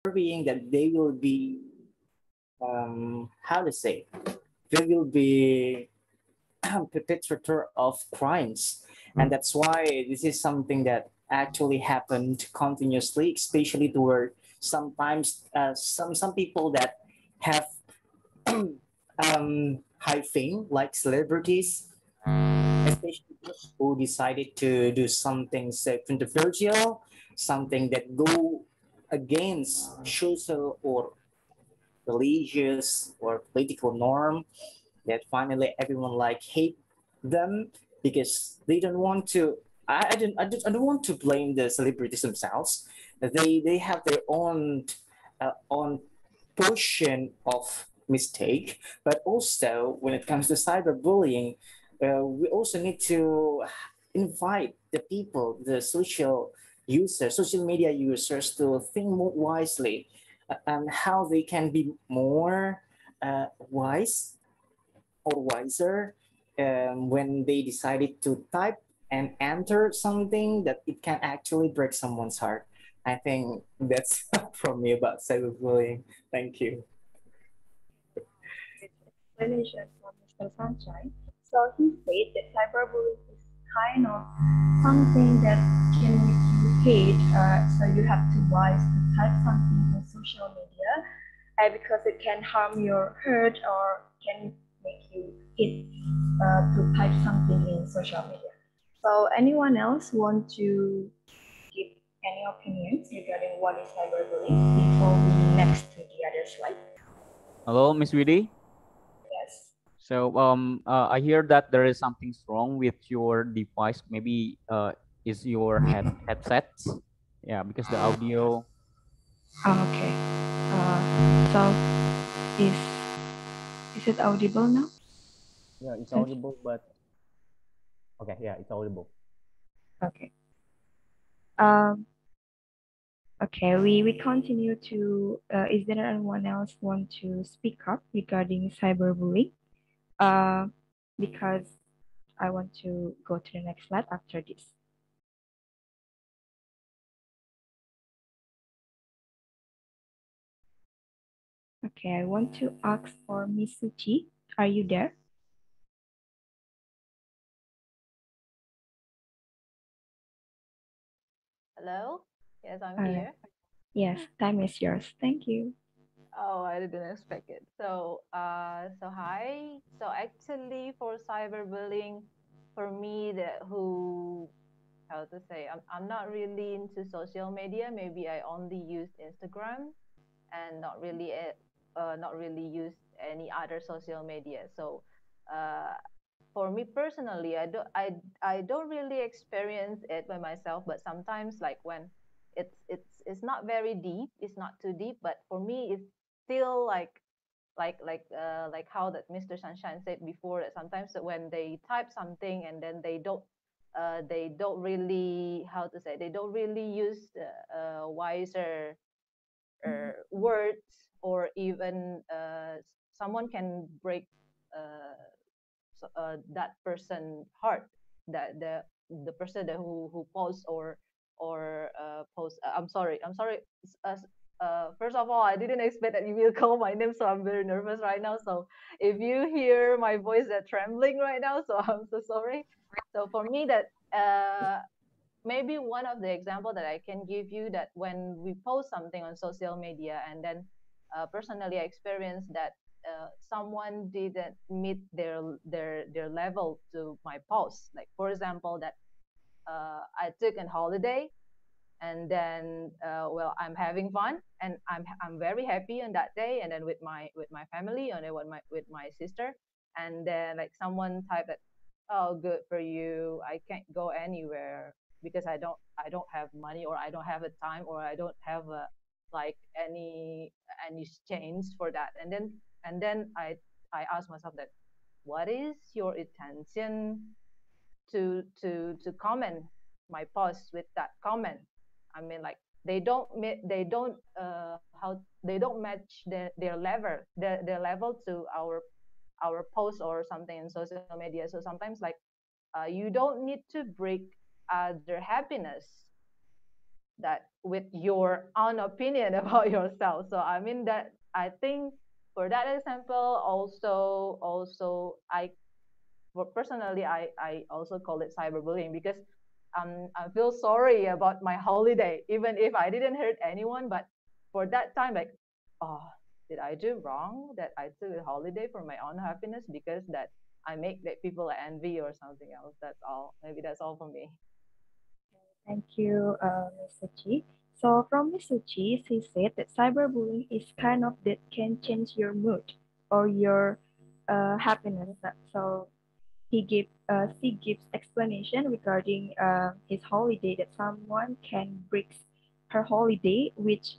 worrying that they will be, how to say, they will be perpetrator of crimes, and that's why this is something that actually happened continuously, especially toward sometimes some people that have high fame, like celebrities, especially those who decided to do something, say, controversial, something that go against social or religious or political norm, that finally everyone like hate them because they don't want to. I don't want to blame the celebrities themselves. They have their own portion of mistake, but also when it comes to cyberbullying, we also need to invite the people, the social media users, to think more wisely and how they can be more wise or wiser when they decided to type and enter something that it can actually break someone's heart. I think that's from me about cyberbullying. Thank you. Explanation from Mr. Sunshine. So he said that cyberbullying is kind of something that can make you hate. So you have to wise to type something on social media, because it can harm your heart or can make you hate to type something in social media. So anyone else want to give any opinions regarding what is cyberbullying before we next to the other slide? Hello, Miss Widi. Yes. So I hear that there is something wrong with your device. Maybe is your headsets? Yeah, because the audio. Okay. So is it audible now? Yeah, it's audible, but okay, yeah, it's audible. Okay. Um. Okay. We continue to. Is there anyone else want to speak up regarding cyberbullying? Uh, because I want to go to the next slide after this. Okay, I want to ask for Miss Suchi. Are you there? Hello? Yes, I'm here. Yes, time is yours. Thank you. Oh, I didn't expect it. So hi. So actually, for cyberbullying, for me, how to say, I'm not really into social media. Maybe I only use Instagram and not really use any other social media. So, uh, for me personally, I don't really experience it by myself, but sometimes like when it's not very deep, it's not too deep, but for me it's still like how that Mr. Sunshine said before, that sometimes when they type something and then they don't really, how to say, they don't really use wiser words, or even someone can break that person heart, that the person that who posts or post I'm sorry first of all, I didn't expect that you will call my name, so I'm very nervous right now. So if you hear my voice that trembling right now, so I'm so sorry. So for me, that maybe one of the example that I can give you, that when we post something on social media, and then personally I experienced that someone didn't meet their level to my post. Like for example, that I took a holiday, and then well, I'm having fun, and I'm very happy on that day, and then with my family, and then with my sister, and then like someone typed that, oh, good for you, I can't go anywhere because I don't have money, or I don't have a time, or I don't have a like any change for that. And then I asked myself that, what is your intention to comment my post with that comment? I mean, like they don't match their level to our post or something in social media. So sometimes, like, you don't need to break their happiness, that with your own opinion about yourself. So I mean that I think for that example, also personally, I also call it cyberbullying because I feel sorry about my holiday, even if I didn't hurt anyone. But for that time, like, oh, did I do wrong that I took a holiday for my own happiness because that I make that people envy or something else? That's all. Maybe that's all for me. Thank you, Mr. Chi. So from Mr. Chi, he said that cyberbullying is kind of that can change your mood or your happiness. So she gives explanation regarding his holiday that someone can break her holiday, which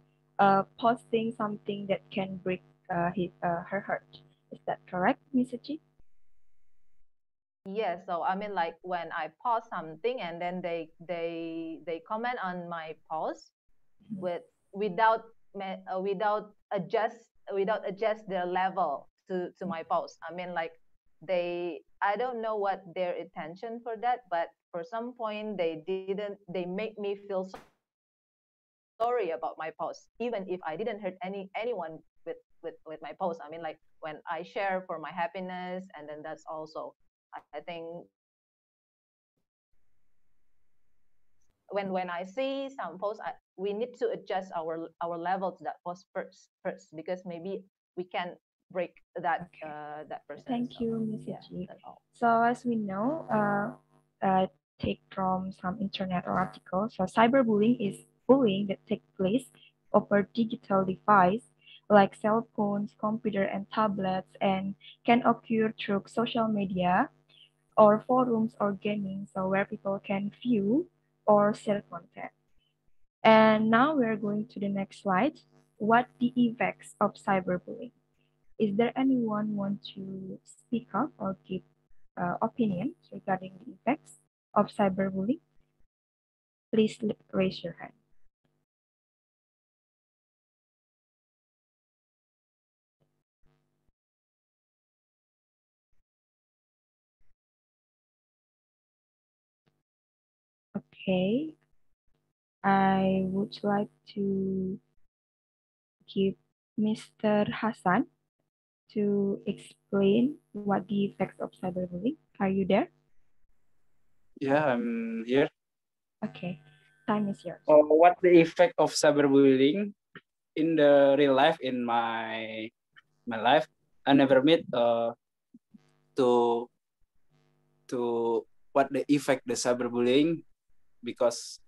posting something that can break her heart. Is that correct, Mr. Chi? Yes, so I mean like when I post something and then they comment on my post with without without adjust their level to my post. I mean like I don't know what their intention for that, but for some point they make me feel sorry about my post, even if I didn't hurt anyone with my post. I mean like when I share for my happiness, and then that's also I think when I see some posts, we need to adjust our level to that post first because maybe we can break that that person. Thank So, you, Mr. yeah, Chi. that's all. So as we know, take from some internet or articles, so cyberbullying is bullying that takes place over digital device like cell phones, computer, and tablets, and can occur through social media or forums or gaming, so where people can view or share content. And now we're going to the next slide. What the effects of cyberbullying? Is there anyone want to speak up or give opinions regarding the effects of cyberbullying? Please raise your hand. Okay, I would like to give Mr. Hassan to explain what the effects of cyberbullying. Are you there? Yeah, I'm here. Okay, time is yours. What the effect of cyberbullying in the real life in my life? I never meet to what the effect the cyberbullying because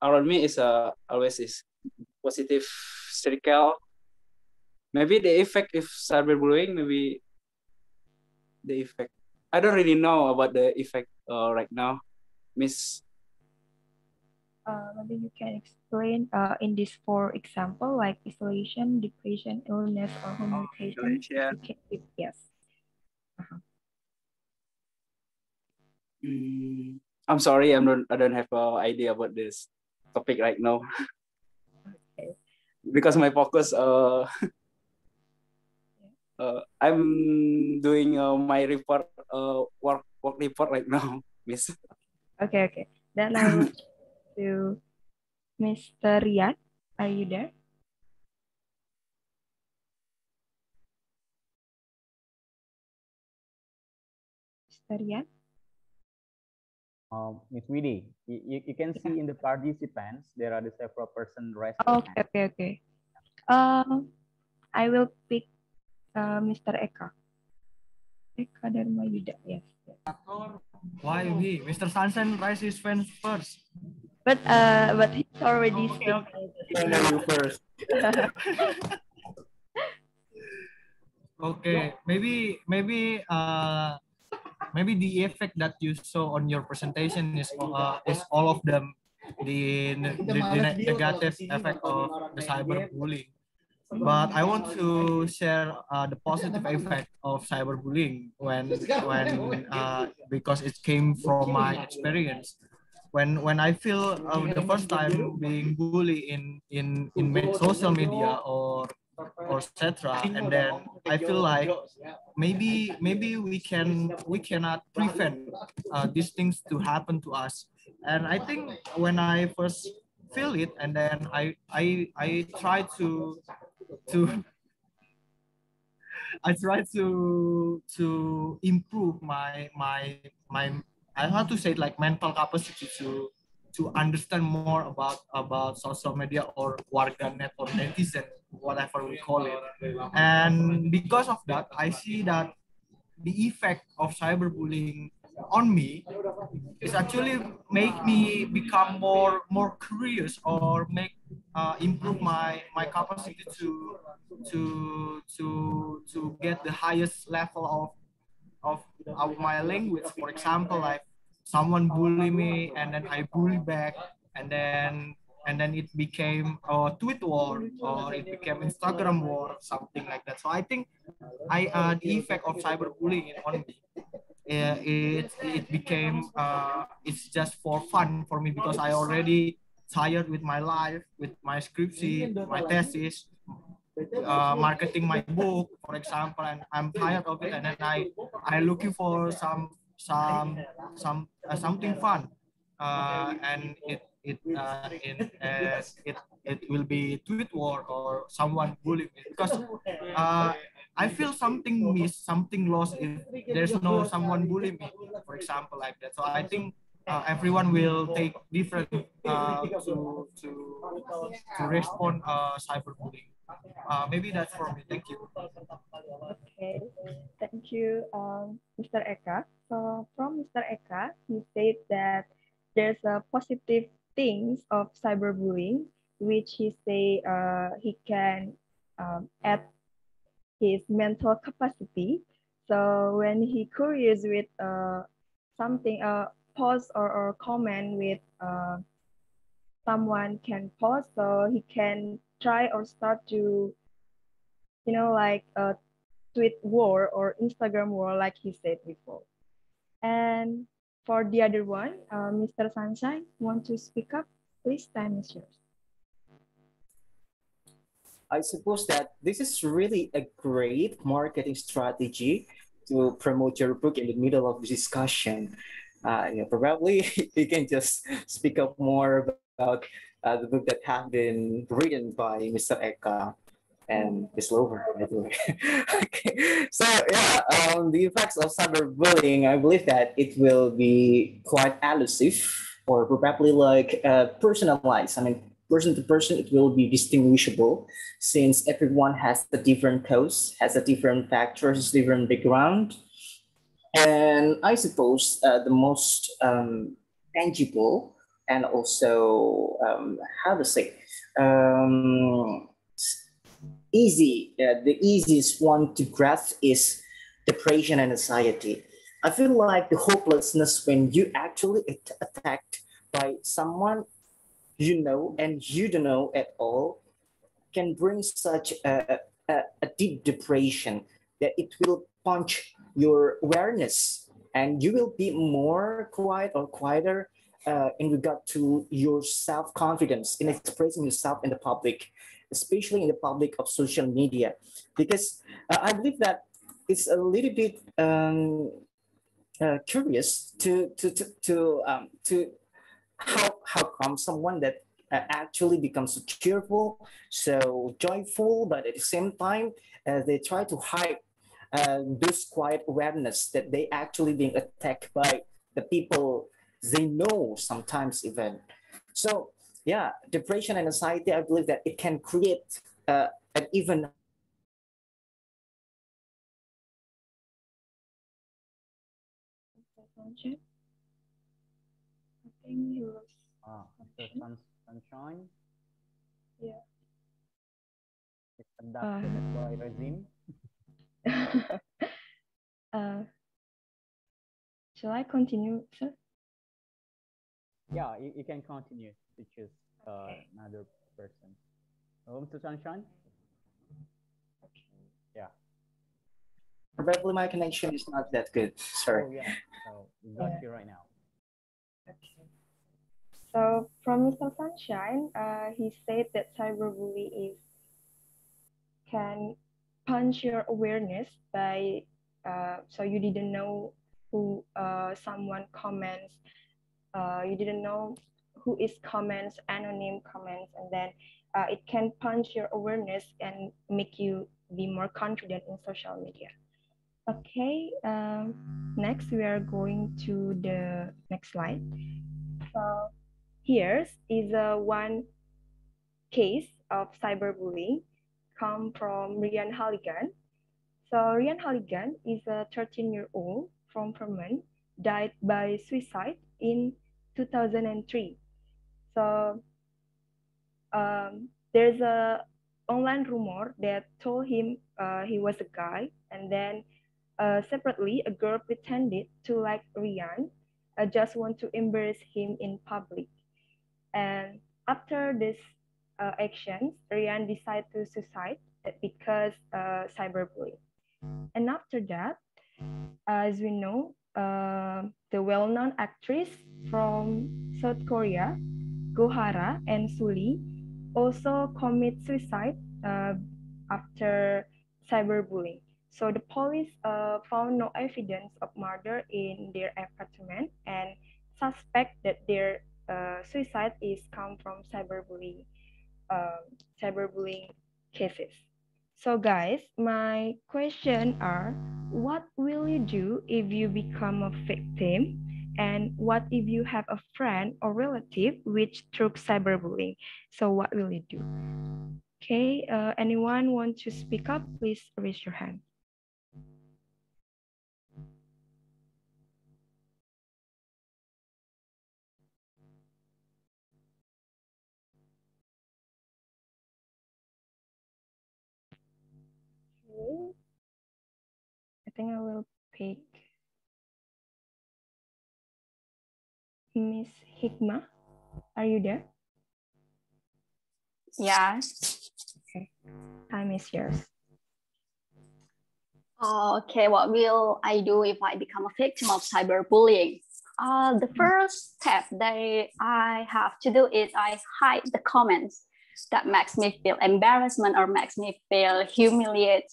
around me is always is positive circle. Maybe the effect if cyberbullying, maybe the effect. I don't really know about the effect right now, Miss. Maybe you can explain in this four example like isolation, depression, illness, or humiliation. Ideation. You can give yes. I'm sorry, I don't have an idea about this topic right now. Okay. Because my focus I'm doing my report work report right now, Miss. Okay. Then I will to Mr. Riyad. Are you there? Mr. Riyad? Miss Widi, you can see in the participants, there are the several person raised. Okay. I will pick Mr. Eka. Eka Dharma Yuda, yes. Why we? Mr. Sunshine raise his hand first. But he's already speaking. You first. Okay, maybe the effect that you saw on your presentation is all of them the negative effect of the cyberbullying. But I want to share the positive effect of cyberbullying when because it came from my experience. When I feel the first time being bullied in social media or etc. And then I feel like maybe we cannot prevent these things to happen to us. And I think when I first feel it, and then I try to I try to improve my I have to say it like mental capacity to understand more about social media or warganet or netizen, whatever we call it. And because of that, I see that the effect of cyberbullying on me is actually make me become more curious, or make improve my capacity to get the highest level of my language. For example, like someone bully me and then I bully back, and then it became a tweet war, or it became Instagram war, something like that. So I think the effect of cyberbullying on me, it became it's just for fun for me, because I already tired with my life, with my scriptsheet, my thesis, marketing my book, for example, and I'm tired of it, and then I looking for something fun, and it will be tweet war or someone bully me, because I feel something miss, something lost if there's no someone bully me, for example, like that. So I think everyone will take different to respond cyberbullying. Maybe that's for me. Thank you. Okay, thank you, Mr. Eka. So from Mr. Eka, he said that there's a positive things of cyberbullying, which he say he can add his mental capacity. So when he curious with something, post or comment with someone can post, so he can try or start to, like a tweet war or Instagram war, like he said before. And for the other one, Mr. Sunshine, want to speak up? Please, time is yours. I suppose that this is really a great marketing strategy to promote your book in the middle of the discussion. Probably you can just speak up more about the book that have been written by Mr. Eka and Miss Lover, by the way. Okay, so yeah, the effects of cyberbullying, I believe that it will be quite elusive, or probably like personalized. I mean, person to person, it will be distinguishable, since everyone has a different cause, has a different factors, different background. And I suppose the most tangible and also, how to say, um, the easiest one to grasp is depression and anxiety. I feel like the hopelessness when you actually attacked by someone you know and you don't know at all can bring such a deep depression that it will punch your awareness, and you will be more quiet or quieter in regard to your self-confidence in expressing yourself in the public, especially in the public of social media, because I believe that it's a little bit curious to how come someone that actually becomes so cheerful, so joyful, but at the same time, they try to hide this quiet awareness that they actually being attacked by the people they know sometimes even. So yeah, depression and anxiety, I believe that it can create an even Mr. Sunshine, I think he was. Mr. Sunshine Yeah. is abducted by regime. uh, shall I continue, sir? Yeah, you can continue to choose another person. Mr. Sunshine? Yeah. probably my connection is not that good. Sorry. Oh, yeah. So we got you right now. Okay. So from Mr. Sunshine, he said that cyberbully can punch your awareness by so you didn't know who someone comments, you didn't know who is comments, anonym comments, and then it can punch your awareness and make you be more confident in social media. Okay, next we are going to the next slide. So here's is one case of cyberbullying come from Ryan Halligan. So Ryan Halligan is a 13-year-old from Vermont, died by suicide in 2003. So there's a online rumor that told him he was a guy, and then separately a girl pretended to like Ryan, just want to embarrass him in public. And after this actions, Ryan decided to suicide because cyberbullying. And after that, as we know, the well-known actress from South Korea, Gohara and Suli, also commit suicide after cyberbullying. So the police found no evidence of murder in their apartment and suspect that their suicide is come from cyberbullying cases. So guys, my question are, what will you do if you become a victim? And what if you have a friend or relative which through cyberbullying? So what will you do? Okay, anyone want to speak up? Please raise your hand. Okay. I think I will pick Miss Hikmah. Are you there? Yeah. Okay. Time is yours. Okay, what will I do if I become a victim of cyberbullying? The first step that I have to do is I hide the comments that makes me feel embarrassment or makes me feel humiliated.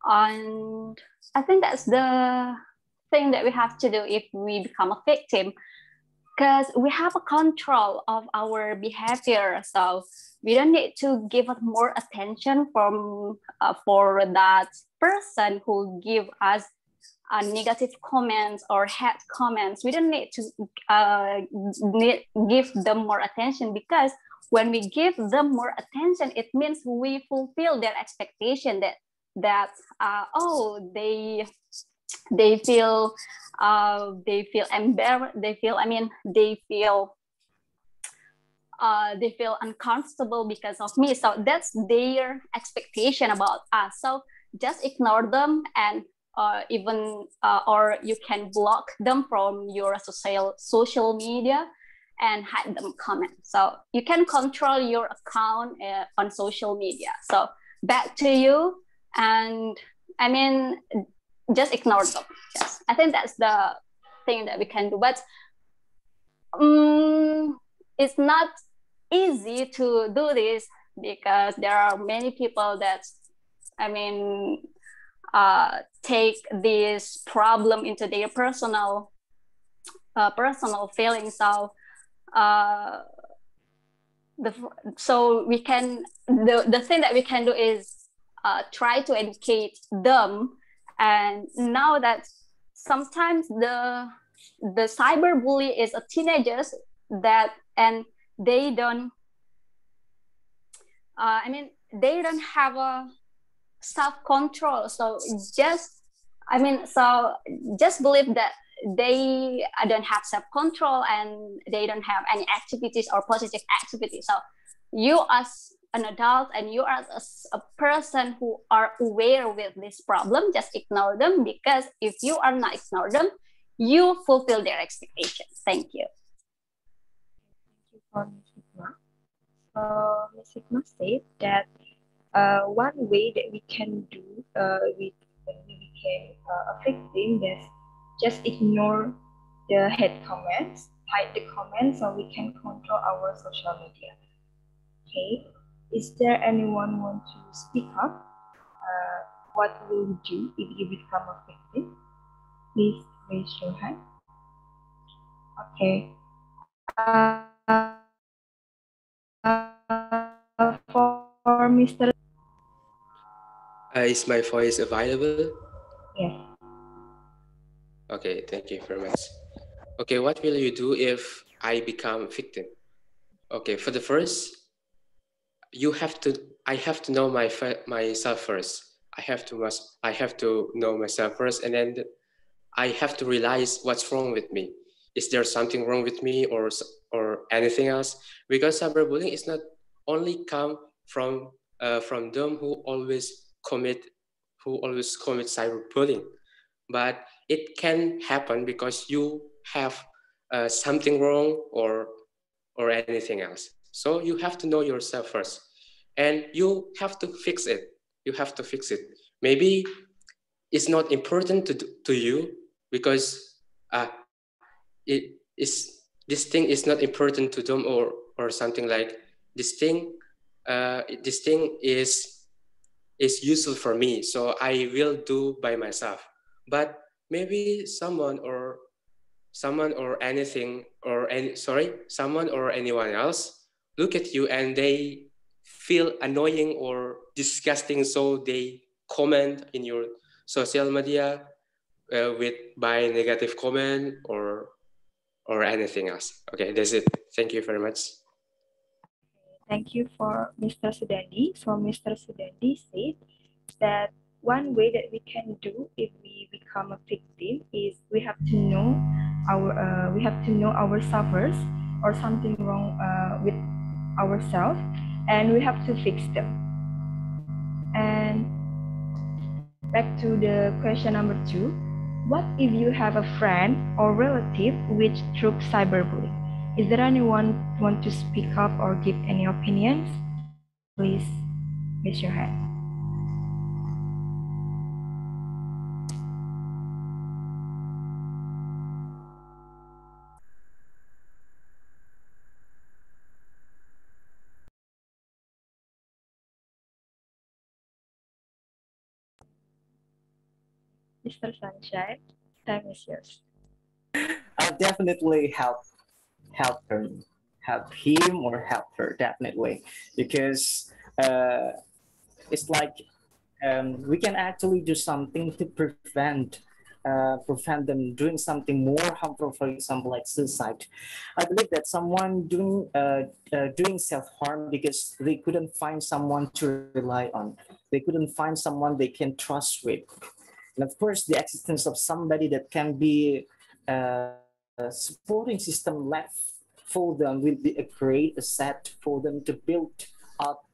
And I think that's the thing that we have to do if we become a victim, because we have a control of our behavior. So we don't need to give us more attention from for that person who give us negative comments or hate comments. We don't need to give them more attention, because when we give them more attention, it means we fulfill their expectation that oh, they feel embarrassed, they feel uncomfortable because of me. So that's their expectation about us. So just ignore them, and even or you can block them from your social media and hide them comments. So you can control your account on social media. So back to you. And I mean, just ignore them. Yes, I think that's the thing that we can do. But it's not easy to do this, because there are many people that, I mean, take this problem into their personal feelings. So we can, the thing that we can do is try to educate them. And now that sometimes the cyberbully is a teenagers that, and they don't they don't have a self-control. So just believe that they don't have self-control and they don't have any activities or positive activities. So you as an adult and you as a person who are aware with this problem, just ignore them, because if you are not ignore them, you fulfill their expectations. Thank you. Thank you for Ms. Hikmah. Ms. Hikmah said that one way that we can do when we became a victim is just ignore the hate comments, hide the comments, so we can control our social media. Okay, is there anyone want to speak up? What will you do if you become a victim? Please raise your hand. Okay. For Mr. Is my voice available? Yes. Okay, thank you very much. Okay, what will you do if I become victim? Okay, for the first, I have to know myself first. I have to know myself first, and then I have to realize what's wrong with me. Is there something wrong with me, or anything else? Because cyberbullying is not only come from them who always commit cyberbullying, but it can happen because you have something wrong or anything else. So you have to know yourself first, and you have to fix it. You have to fix it. Maybe it's not important to you because it this thing is not important to them or something like this thing. This thing is useful for me, so I will do by myself. But maybe someone or anything or any sorry someone or anyone else look at you and they feel annoying or disgusting, so they comment in your social media with by negative comment or anything else. Okay, that's it. Thank you very much. Thank you for Mr. Sudandi. So Mr. Sudandi said that one way that we can do if we become a victim is we have to know our suffers or something wrong with ourselves, and we have to fix them. And back to the question number 2. What if you have a friend or relative which through cyberbullying? Is there anyone want to speak up or give any opinions? Please raise your hand. Mr. Sunshine, time is yours. I'll definitely help him or help her, definitely, because it's like we can actually do something to prevent them doing something more harmful, for example, like suicide. I believe that someone doing self-harm because they couldn't find someone to rely on. They couldn't find someone they can trust with. And of course, the existence of somebody that can be a supporting system left for them will be a great asset for them to build up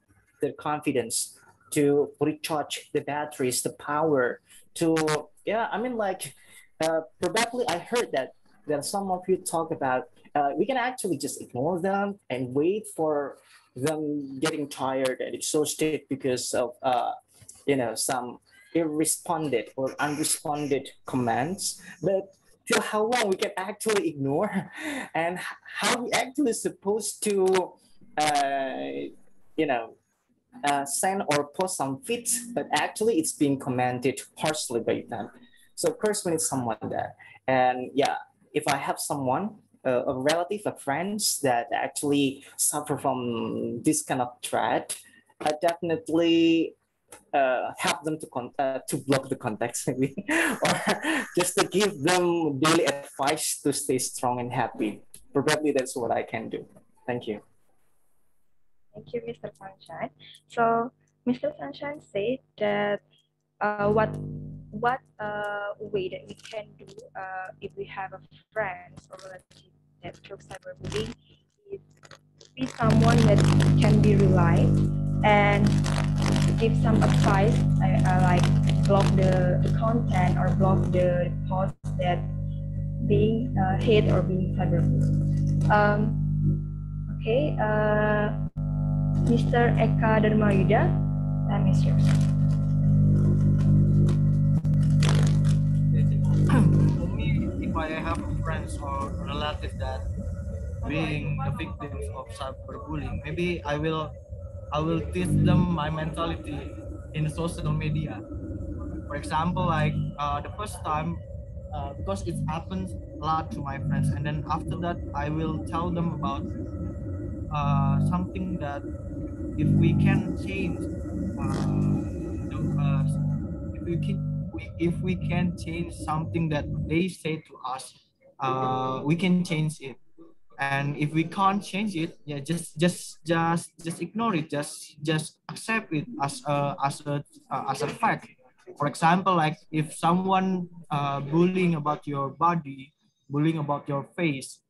their confidence, to recharge the batteries, the power to, yeah, I mean, like, probably I heard that some of you talk about we can actually just ignore them and wait for them getting tired and exhausted because of some irresponded or unresponded commands. But till how long we can actually ignore and how we actually supposed to uh, you know send or post some feeds, but actually it's being commented harshly by them. So of course we need someone there. And yeah, if I have someone, a relative, a friends that actually suffer from this kind of threat, I definitely help them to block the contacts maybe, or just to give them daily advice to stay strong and happy. Probably that's what I can do. Thank you. Thank you, Mr. Sunshine. So, Mr. Sunshine said that what way that we can do if we have a friend or relative that through cyberbullying is be someone that can be relied and give some advice, like block the content or block the post that being hate or being cyberbullied. Okay, Mr. Eka Dharmayuda, time is yours. For me, if I have friends or relatives that being the victims of cyberbullying, maybe I will teach them my mentality in social media. For example, like the first time because it happens a lot to my friends. And then after that, I will tell them about something that if we can change, if we can, if we can change something that they say to us, we can change it. And if we can't change it, yeah, just ignore it, just accept it as a fact. For example, like if someone bullying about your body, bullying about your face,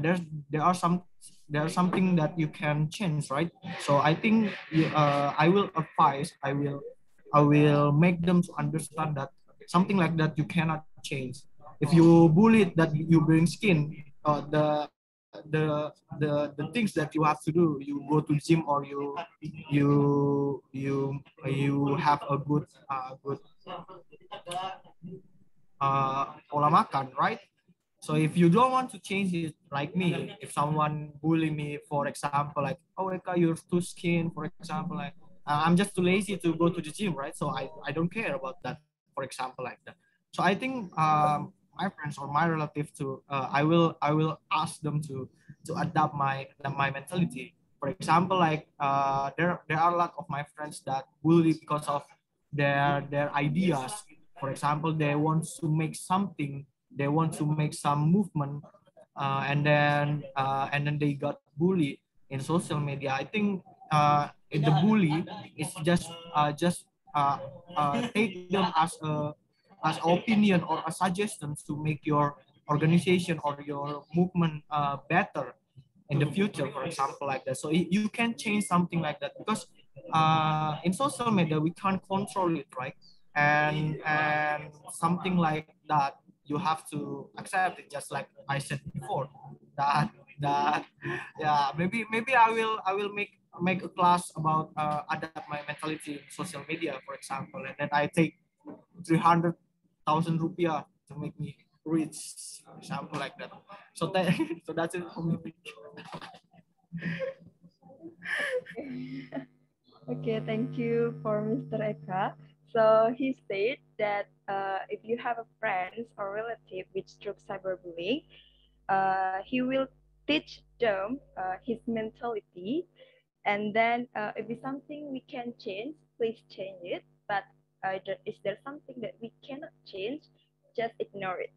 there's there are some there's something that you can change, right? So I think I will advise, I will make them to understand that something like that you cannot change. If you bully it that you bring skin, the things that you have to do, you go to gym, or you have a good pola makan, right? So if you don't want to change it, like me, if someone bully me, for example, like, oh, Eka, you're too skin, for example, like, I'm just too lazy to go to the gym, right? So I don't care about that, for example, like that. So I think my friends or my relative to, I will ask them to adapt my mentality. For example, like there are a lot of my friends that bully because of their ideas. For example, they want to make something, they want to make some movement, and then they got bullied in social media. I think the bully is just uh, take them as opinion or a suggestion to make your organization or your movement better in the future, for example, like that. So you can change something like that, because in social media we can't control it, right? And something like that, you have to accept it, just like I said before, that that yeah, maybe I will make a class about adapt my mentality in social media, for example, and then I take 300,000 rupiah to make me rich, for example, like that. So that so that's it for me. Okay, thank you for Mr. Eka. So he said that if you have a friend or relative which through cyberbullying, he will teach them his mentality, and then if it's something we can change, please change it. But is there something that we cannot change? Just ignore it.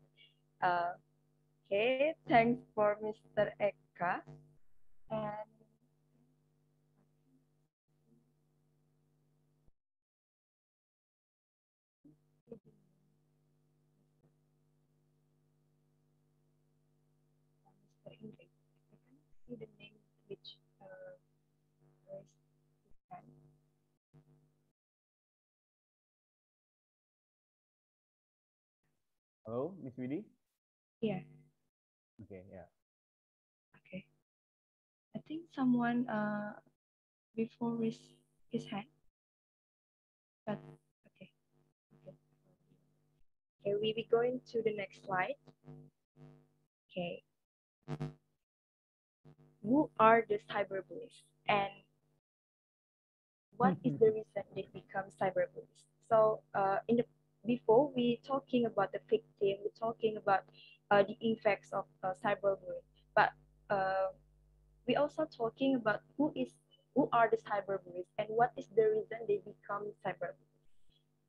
Okay, thanks for Mr. Eka. And Mr. Indrik, I can see the name which raised his hand. Hello, Miss Widi. Yeah, Okay, yeah. okay. I think someone before raised his hand, but okay. Okay, okay, we be going to the next slide. Okay. Who are the cyberbullies, and what is the reason they become cyberbullies? So in the before we talking about the victim, we're talking about the effects of cyberbullying, but uh, we also talking about who are the cyberbullies and what is the reason they become cyberbullies.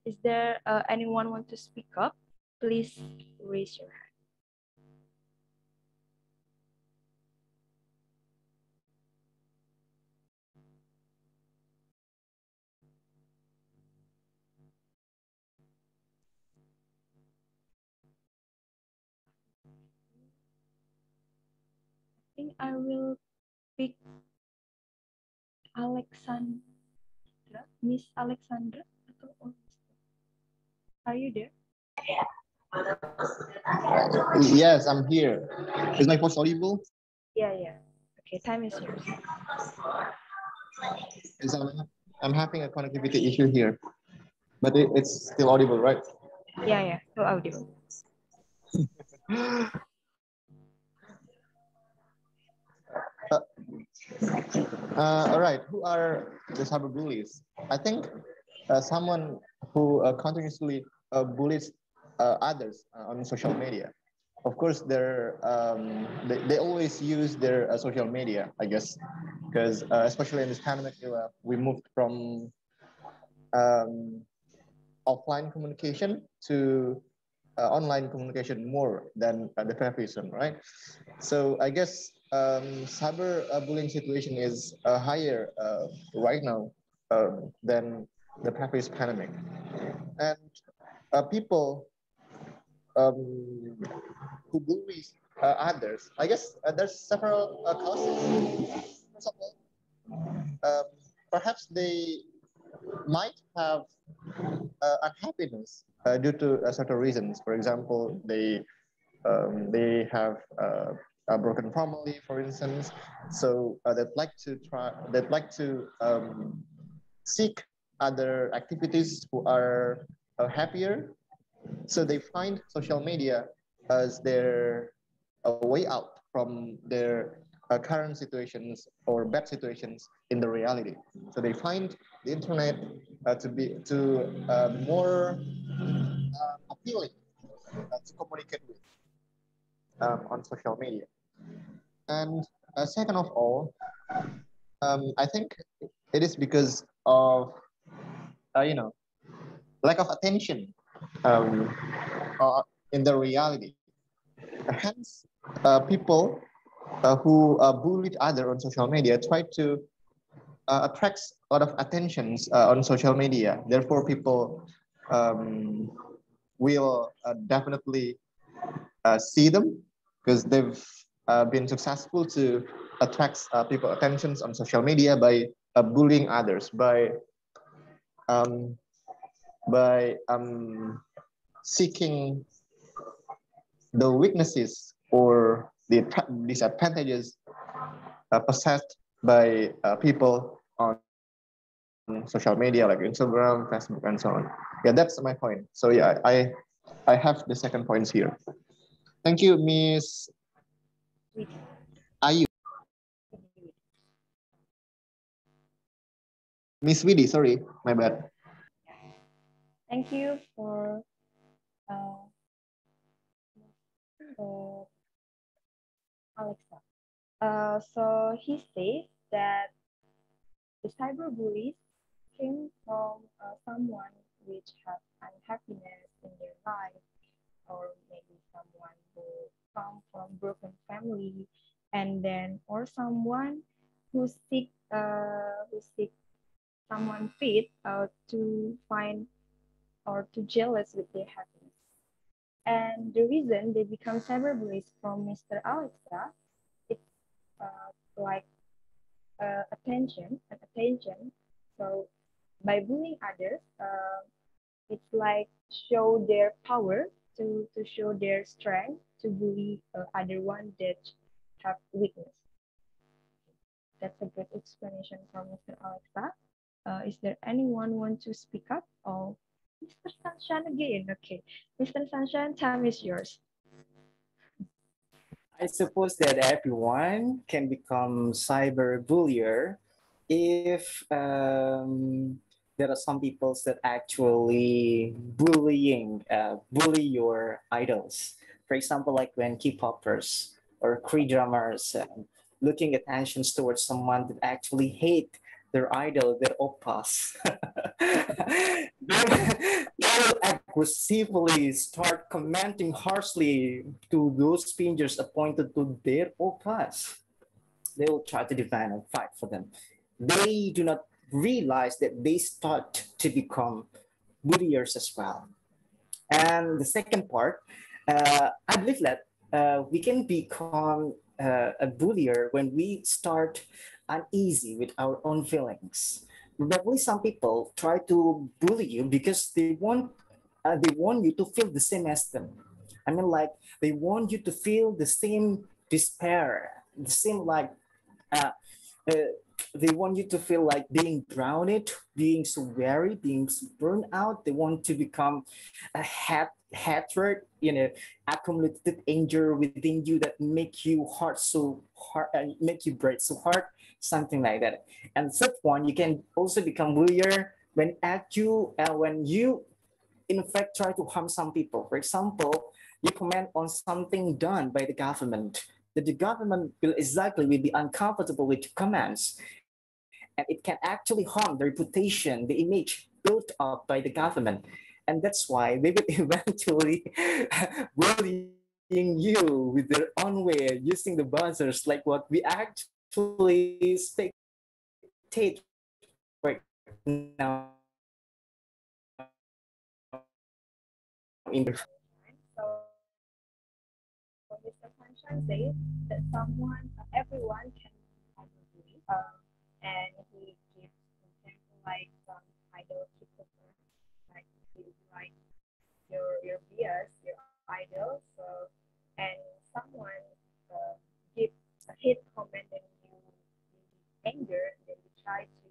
Is there anyone want to speak up? Please raise your hand. I think I will pick Alexandra, Miss Alexandra. Are you there? Yes, I'm here. Is my voice audible? Yeah, yeah. Okay, time is yours. Is I'm having a connectivity issue here, but it's still audible, right? Yeah, yeah, so audible. All right. Who are the cyberbullies? I think someone who continuously bullies others on social media. Of course, they always use their social media, I guess, because especially in this pandemic era, we moved from um, offline communication to online communication more than the previous one, right? So I guess cyber bullying situation is higher right now than the previous pandemic, and people um, who bully others. I guess there's several causes. First of all, perhaps they might have unhappiness due to certain reasons. For example, they have a broken family, for instance. So they'd like to seek other activities who are happier. So they find social media as their way out from their current situations or bad situations in the reality. So they find the internet to more appealing to communicate with on social media. And second of all, I think it is because of you know, lack of attention in the reality. Hence, people who bullied other on social media try to attract a lot of attentions on social media. Therefore, people will definitely see them because they've been successful to attract people attentions on social media by bullying others, um, by seeking the weaknesses or the disadvantages possessed by people on social media like Instagram, Facebook, and so on. Yeah, that's my point. So yeah, I have the second points here. Thank you, Miss Ayu. Miss Widi, sorry, my bad. Thank you for Alexa. So he says that the cyberbullies came from someone which has unhappiness in their life, or maybe someone who come from broken family, and then or someone who seek someone fit to find or to jealous with their happiness. And the reason they become cyberbullies from Mr. Alexa, it's like attention and attention. So by bullying others, it's like show their power to show their strength to bully other one that have weakness. That's a good explanation from Mr. Alexa. Is there anyone want to speak up? Oh, Mr. Sunshine again. Okay, Mr. Sunshine, time is yours. I suppose that everyone can become cyberbullier if there are some people that actually bully your idols. For example, like when K-popers or K-dramas looking at actions towards someone that actually hate their idol, their oppas. They will aggressively start commenting harshly to those fingers appointed to their oppas. They will try to defend and fight for them. They do not realize that they start to become bulliers as well. And the second part, I believe that we can become a bullier when we start uneasy with our own feelings. Probably some people try to bully you because they want you to feel the same as them. I mean, like they want you to feel the same despair, the same like uh, uh, they want you to feel like being drowned, being so weary, being so burned out. They want to become a hatred, accumulated anger within you that make you heart so hard, make you break so hard, something like that. And third one, you can also become bullier when you in fact try to harm some people. For example, you comment on something done by the government, that the government will be uncomfortable with your comments, and it can actually harm the reputation, the image built up by the government. And that's why they will eventually bullying you with their own way, using the buzzers like what we actually spectate right now in the So Mr. Sunshine says that everyone can be cyberbully, and he gives example like idol keeper, like you like your bias, your idol. So and someone uh, gives a hate comment and you anger, then you try to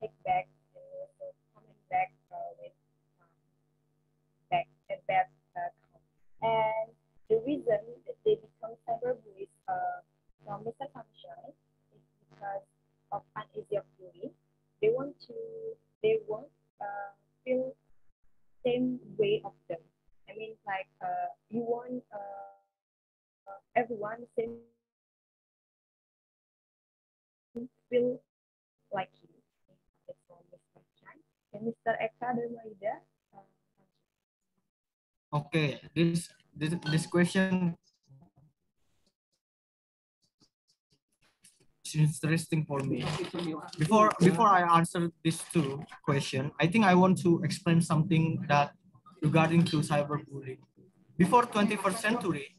take back and also comment back with um, back and bad comment. And the reason that they become cyberbullies from Mr. Sunshine is because of uneasy of bullying. They want to they won't feel same way of them. I mean, like you want everyone same feel like you. That's from Mr. Sunshine. And Mr. Eka Darmaida, Okay, this question is interesting for me. Before I answer these two questions, I think I want to explain something that regarding to cyberbullying. Before 21st century,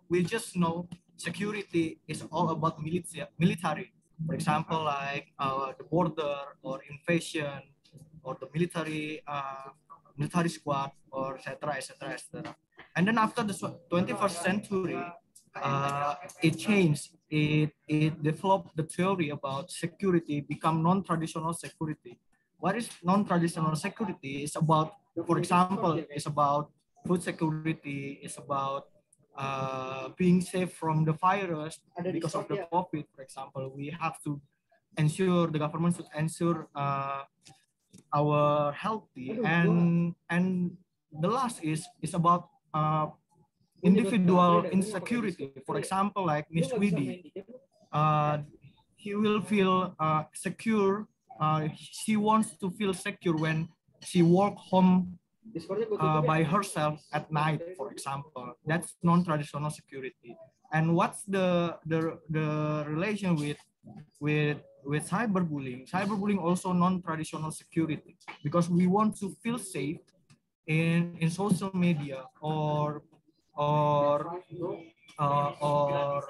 we just know security is all about military. For example, like the border or invasion or the military squad or etc. etc. etc. And then after the 21st century, it changed. It developed the theory about security become non-traditional security. What is non-traditional security? Is about, for example, is about food security. Is about being safe from the virus because of the COVID. For example, we have to ensure the government should ensure our healthy, and the last is about individual insecurity. For example, like Miss Widi, uh, he will feel secure. She wants to feel secure when she walk home by herself at night, for example. That's non-traditional security. And what's the relation with cyberbullying? Cyberbullying also non-traditional security because we want to feel safe in social media or or all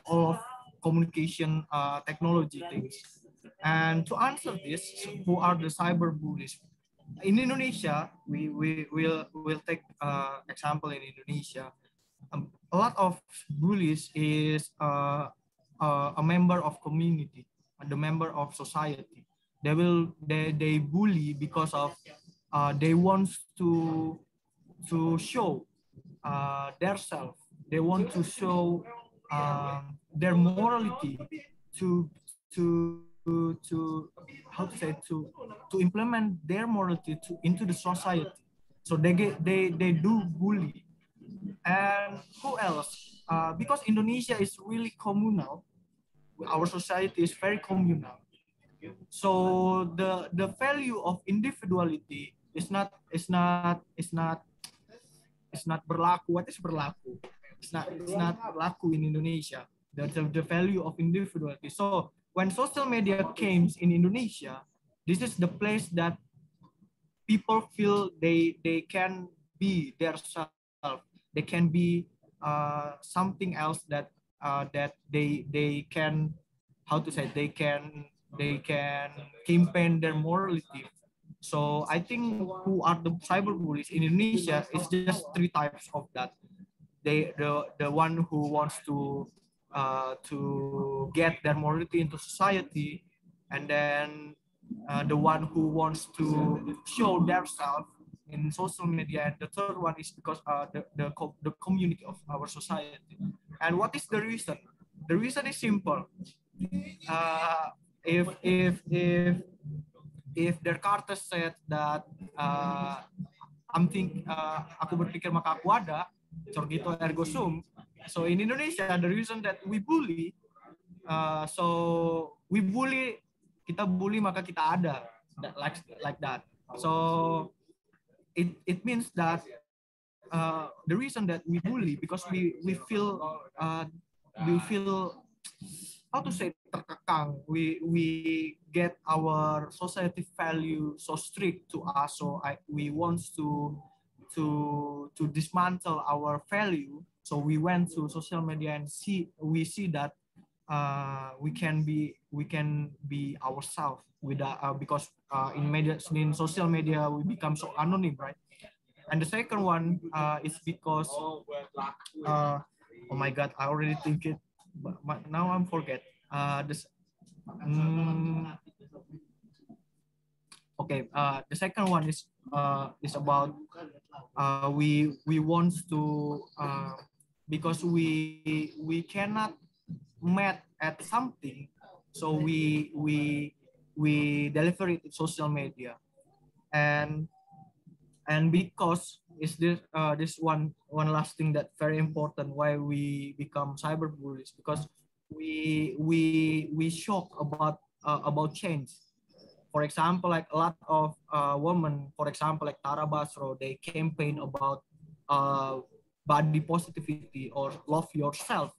of communication technology things. And to answer this, who are the cyberbullies? In Indonesia, we will take example in Indonesia. A lot of bullies is a member of community, the member of society. They bully because of they want to show their self. They want to show their morality to how to say to implement their morality into the society. So they do bully. And who else? Because Indonesia is really communal, our society is very communal. So the value of individuality is not berlaku. What is berlaku? It's not berlaku in Indonesia. The value of individuality. So when social media came in Indonesia, this is the place that people feel they can be their self. They can be something else that they can, how to say, they can campaign their morality. So I think who are the cyberbullies in Indonesia is just three types of that. The one who wants to get their morality into society, and then the one who wants to show themselves in social media, and the third one is because the community of our society. And what is the reason? The reason is simple. Uh, if if Descartes said that aku berpikir maka aku ada, cogito ergo sum. So in Indonesia, the reason that we bully, kita bully maka kita ada, like that. So it means that the reason that we bully because we feel how to say terkekang. We get our society value so strict to us. So we want to dismantle our value. So we went to social media and we see that we can be ourselves because in social media we become so anonym, right? And the second one is because oh my God, I already think it, but now I'm forget. Okay. The second one is about we want to because we cannot met at something, so we deliver it in social media, and because is this one last thing that very important why we become cyberbullies, because we shock about change. For example, like a lot of women, for example, like Tara Basro, they campaign about body positivity or love yourself,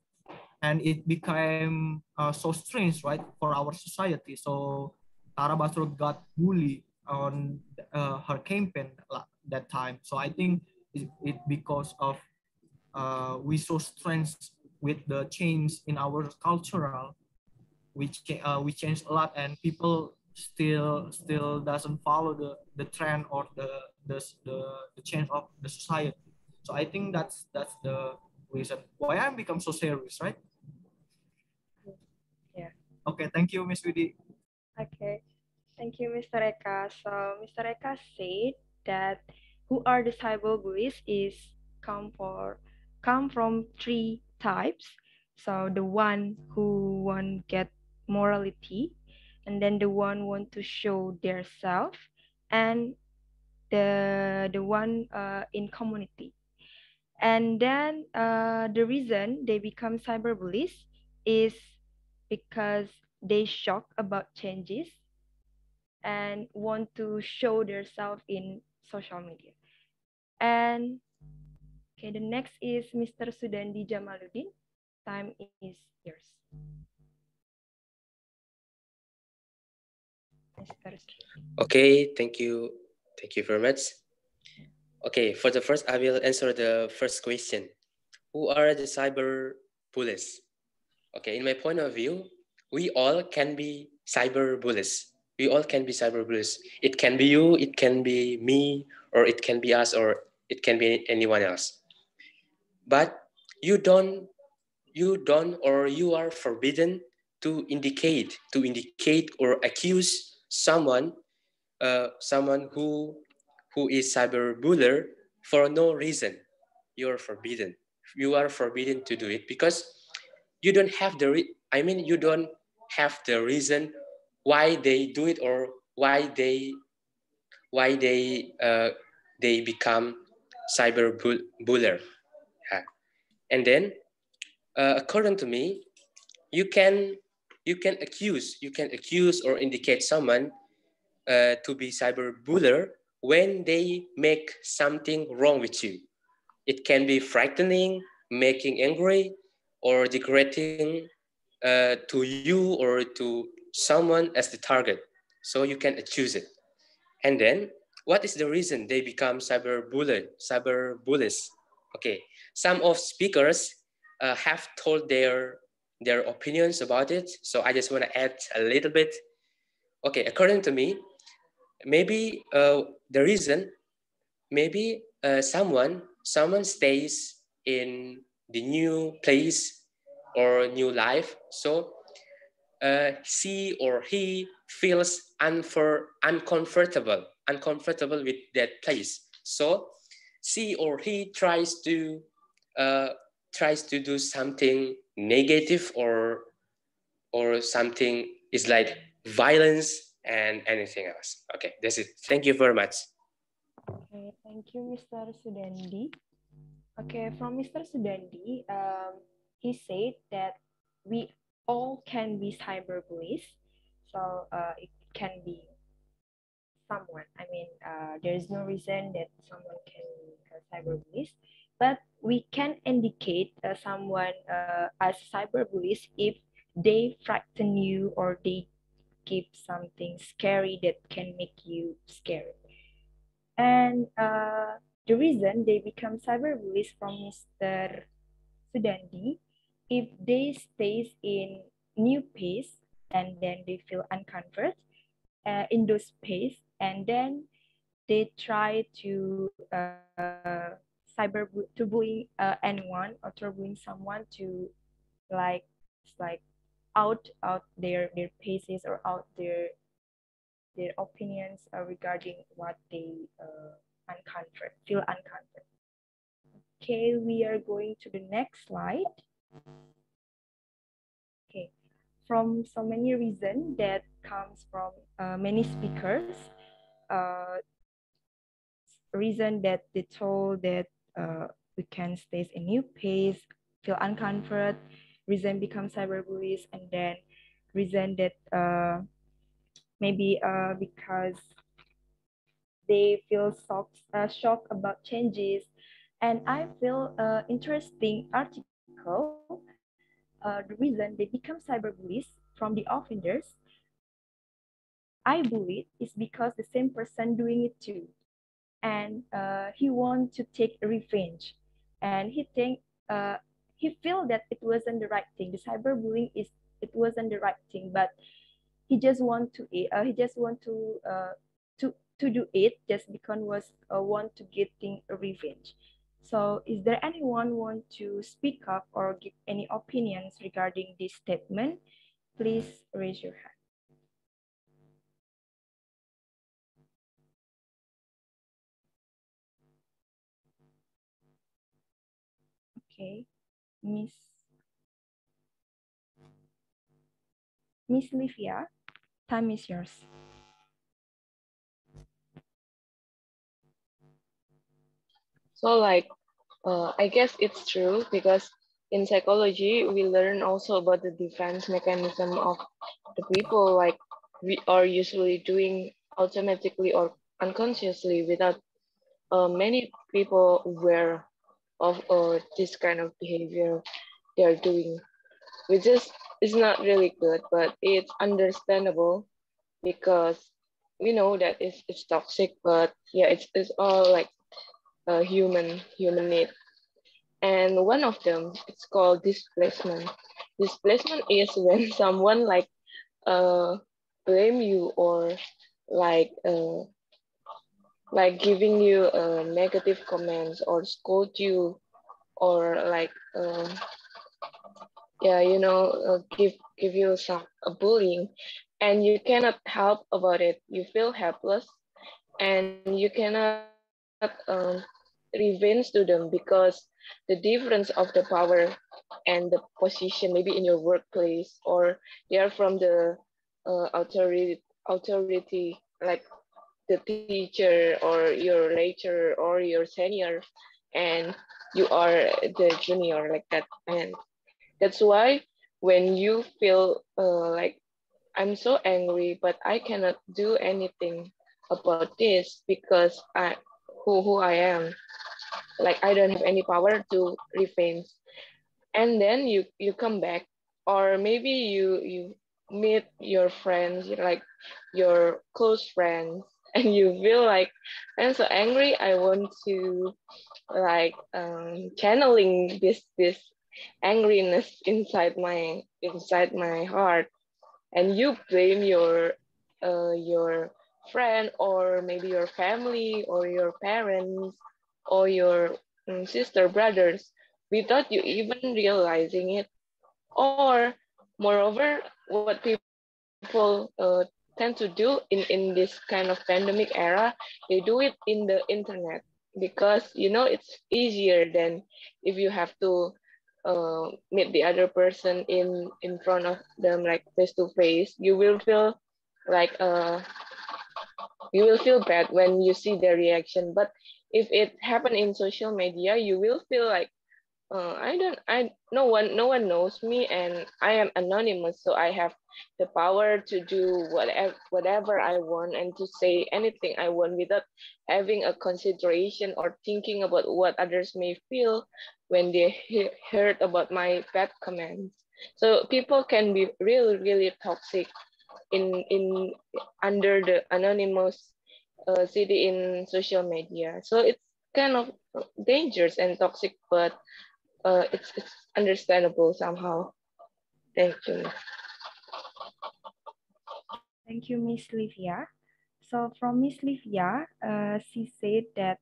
and it became so strange, right, for our society. So Tara Basro got bullied on her campaign that time. So I think it because of we so strange with the change in our cultural, we changed a lot, and people still doesn't follow the trend or the change of the society. So I think that's the reason why I become so serious, right? Yeah. Okay, thank you, Miss Widi. Okay, thank you, Mr. Eka. So Mr. Eka said that who are the cyberbullies is come from three types. So the one who want get morality, and then the one want to show their self, and the one in community. And then the reason they become cyberbullies is because they shock about changes and want to show themselves in social media. And okay, the next is Mr. Sudandi Jamaluddin. Time is yours. Okay, thank you very much. Okay, for the first, I will answer the first question. Who are the cyber bullies? Okay, in my point of view, we all can be cyber bullies. We all can be cyber bullies. It can be you, it can be me, or it can be us, or it can be anyone else. But you are forbidden to indicate or accuse someone who is cyberbullier for no reason. You are forbidden to do it because you don't have you don't have the reason why they do it or why they become cyberbullier. And then according to me, you can accuse or indicate someone to be cyberbullier when they make something wrong with you. It can be frightening, making angry, or degrading to you or to someone as the target. So you can accuse it. And then, what is the reason they become cyberbullies? Okay, some of speakers have told their opinions about it. So I just want to add a little bit. Okay, according to me, maybe the reason, maybe someone stays in the new place or new life, so she or he feels uncomfortable with that place. So she or he tries to do something negative or something is like violence and anything else. Okay, that's it. Thank you very much. Okay, thank you, Mr. Sudandi. Okay, from Mr. Sudandi, he said that we all can be cyberbullies. So it can be someone. I mean, there is no reason that someone can be cyberbullies, but we can indicate someone as cyberbullies if they frighten you or they give something scary that can make you scared. And the reason they become cyberbullies from Mr. Sudandi, if they stays in new pace and then they feel uncomfort in those space, and then they try to to bully anyone or to bullying someone to like like out their paces or out their opinions regarding what they feel uncomfort. Okay, we are going to the next slide. Okay, from so many reasons that comes from many speakers, reason that they told that we can stay in new pace, feel uncomfort, reason become cyberbullies, and then reason that maybe because they feel shocked about changes. And I feel interesting article, the reason they become cyberbullies from the offenders, I believe, is because the same person doing it too. And he want to take revenge. And he think, he feel that it wasn't the right thing. The cyberbullying it wasn't the right thing, but he just want to to do it just because was want to getting a revenge. So is there anyone want to speak up or give any opinions regarding this statement? Please raise your hand. Okay, Miss Livia, time is yours. So like, I guess it's true because in psychology, we learn also about the defense mechanism of the people. Like we are usually doing automatically or unconsciously without many people aware of this kind of behavior they are doing, which is not really good, but it's understandable because we know that it's toxic, but yeah, it's all like a human need. And one of them, it's called displacement. Displacement is when someone uh blame you or like uh like giving you negative comments or scold you or like yeah, you know, give you some bullying, and you cannot help about it. You feel helpless and you cannot revenge to them because the difference of the power and the position maybe in your workplace, or they are from the authority like the teacher or your lecturer or your senior, and you are the junior like that. And that's why when you feel like I'm so angry, but I cannot do anything about this because who I am. Like I don't have any power to revenge. And then you come back, or maybe you meet your friends, like your close friends, and you feel like I'm so angry. I want to like channeling this angriness inside my heart, and you blame your friend or maybe your family or your parents or your sister brothers without you even realizing it. Or moreover, what people tend to do in this kind of pandemic era, they do it in the internet because you know it's easier than if you have to meet the other person in front of them like face to face. You will feel like you will feel bad when you see their reaction. But if it happened in social media, you will feel like no one knows me, and I am anonymous, so I have the power to do whatever I want and to say anything I want without having a consideration or thinking about what others may feel when they heard about my bad comments. So people can be really, really toxic in under the anonymous city in social media. So it's kind of dangerous and toxic, but it's understandable somehow. Thank you. Thank you, Miss Livia. So from Miss Livia, she said that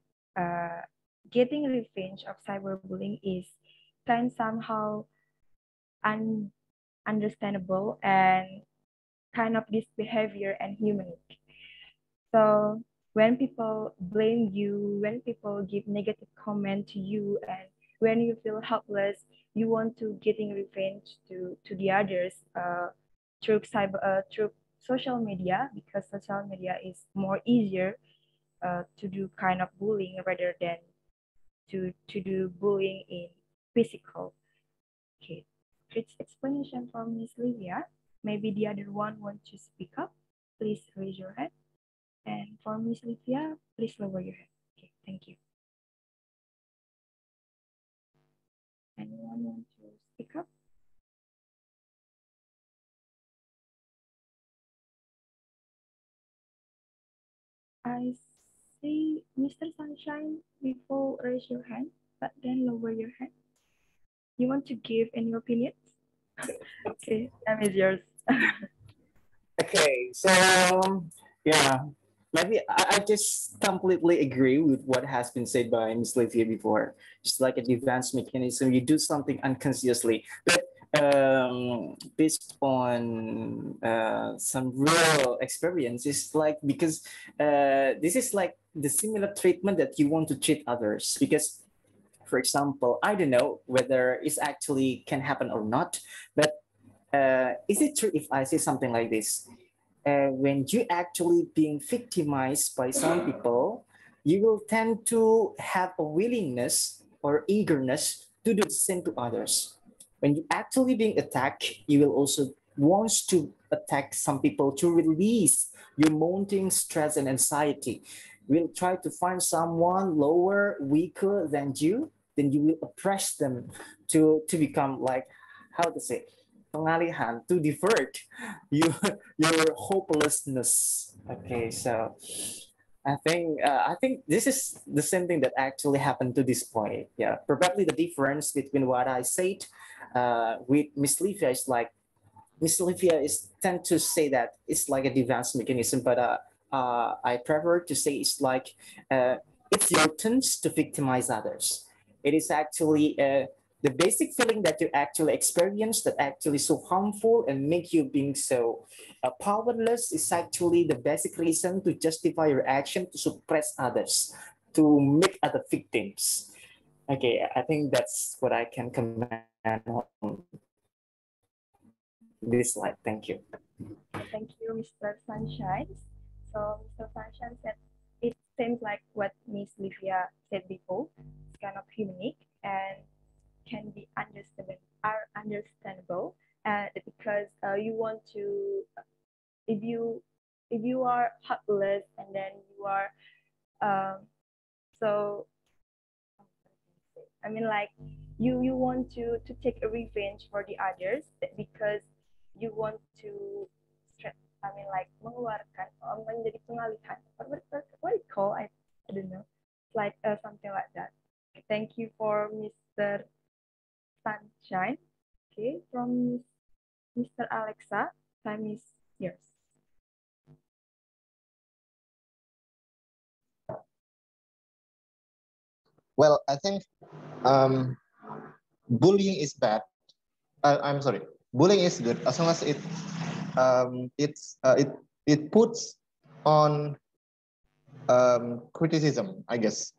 getting revenge of cyberbullying is kind somehow understandable and kind of this behavior and human. So when people blame you, when people give negative comment to you, and when you feel helpless, you want to getting revenge to the others through social media, because social media is more easier to do kind of bullying rather than to do bullying in physical. Okay, great explanation from Miss Livia. Maybe the other one want to speak up. Please raise your hand. And for Miss Livia, please lower your hand. Okay, thank you. Anyone want to speak up? I see Mr. Sunshine before raise your hand, but then lower your hand. You want to give any opinions? Okay, time is yours. Okay, so yeah, maybe I just completely agree with what has been said by Ms. Livia before. It's like a defense mechanism. You do something unconsciously, but based on some real experience, it's like because this is like the similar treatment that you want to treat others. Because, for example, I don't know whether it's actually can happen or not, but is it true if I say something like this? When you actually being victimized by some people, you will tend to have a willingness or eagerness to do the same to others. When you actually being attacked, you will also want to attack some people to release your mounting stress and anxiety. Will try to find someone lower, weaker than you, then you will oppress them to become like, how to say, pengalihan, to divert you, your hopelessness. Okay, so I think this is the same thing that actually happened to this point. Yeah, probably the difference between what I said with Miss Livia is like Miss Livia is tend to say that it's like a defense mechanism, but I prefer to say it's like it's your turns to victimize others. It is actually the basic feeling that you actually experience that actually so harmful and make you being so powerless is actually the basic reason to justify your action to suppress others, to make other victims. Okay, I think that's what I can comment on this slide. Thank you. Thank you, Mr. Sunshine. So Mr. Sunshine said it seems like what Miss Livia said before. It's kind of unique and can be understandable because you want to if you are helpless and then you are so I mean like you want to take a revenge for the others because you want to I mean like mengeluarkan menjadi pengalihan what it called I don't know like something like that. Thank you for Mr. Sunshine. Okay, from Mr. Alexa, time is yours. Well, I think bullying is bad. I'm sorry, bullying is good as long as it puts on criticism, I guess,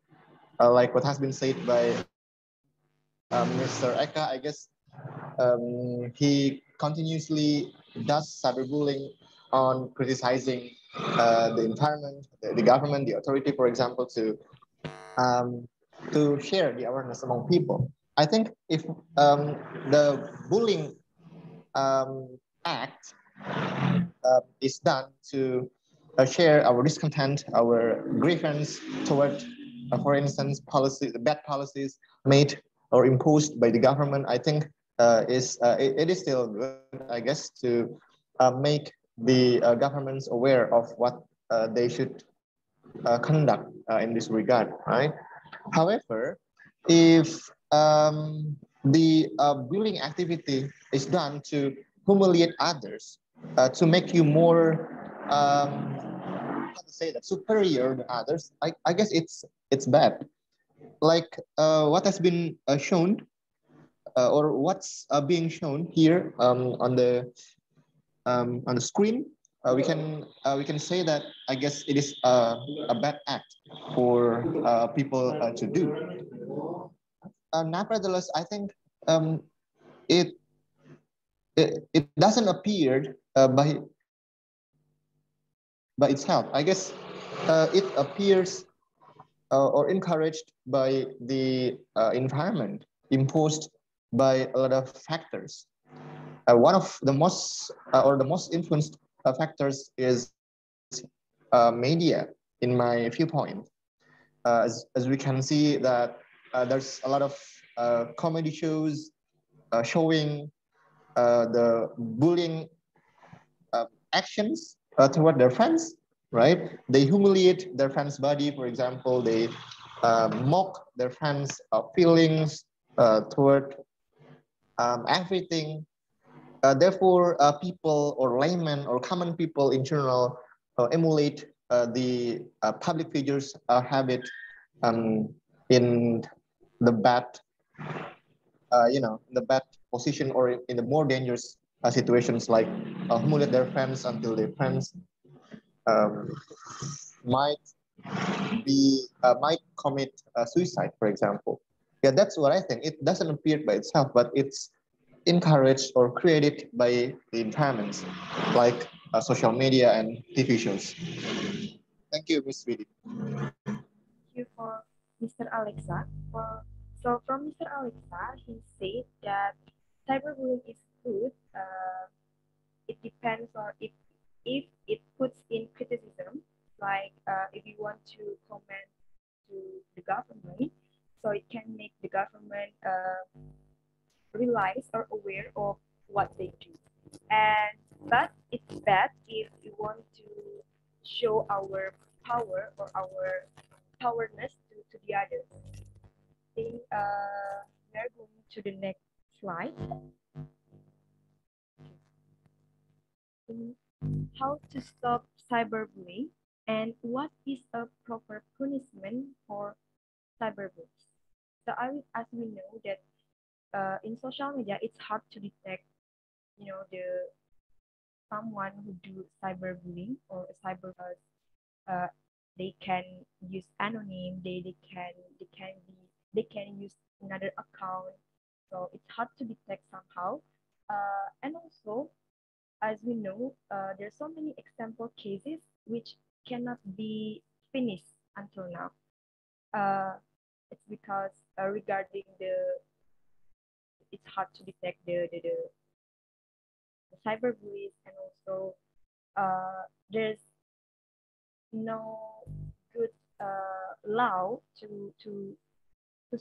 like what has been said by Mr. Eka. I guess he continuously does cyberbullying on criticizing the environment, the government, the authority, for example, to share the awareness among people. I think if the bullying act is done to share our discontent, our grievance toward, for instance, policies, bad policies made or imposed by the government, I think it is still good, I guess, to make the governments aware of what they should conduct in this regard, right? However, if the bullying activity is done to humiliate others, to make you more, how to say that, superior to others, I guess it's bad. Like what has been shown, or what's being shown here on the screen, we can say that I guess it is a bad act for people to do. Nevertheless, I think it, it doesn't appear by itself. I guess it appears or encouraged by the environment imposed by a lot of factors. One of the most or the most influenced factors is media, in my viewpoint. As we can see that there's a lot of comedy shows showing the bullying actions toward their fans, right? They humiliate their fans' body, for example. They mock their fans' feelings toward everything. Therefore, people or laymen or common people in general emulate the public figures' habit in the bad, the bad position, or in the more dangerous situations, like humiliate their friends until their friends might commit suicide, for example. Yeah, that's what I think. It doesn't appear by itself, but it's encouraged or created by the environments like social media and TV shows. Thank you, Ms. Vidi. Thank you for Mr. Alexa. So from Mr. Alexa, he said that cyberbullying is good. It depends on if it puts in criticism, like if you want to comment to the government, so it can make the government realize or aware of what they do. But it's bad if you want to show our power or our powerness to the others. I think we're going to the next slide. How to stop cyberbullying and what is a proper punishment for cyberbullies. So as we know that in social media, it's hard to detect, someone who do cyberbullying or cyber. They can use anonym. They can use another account. So it's hard to detect somehow. And also, as we know, there's so many example cases which cannot be finished until now. It's because regarding it's hard to detect the cyberbullies, and also there's no good law to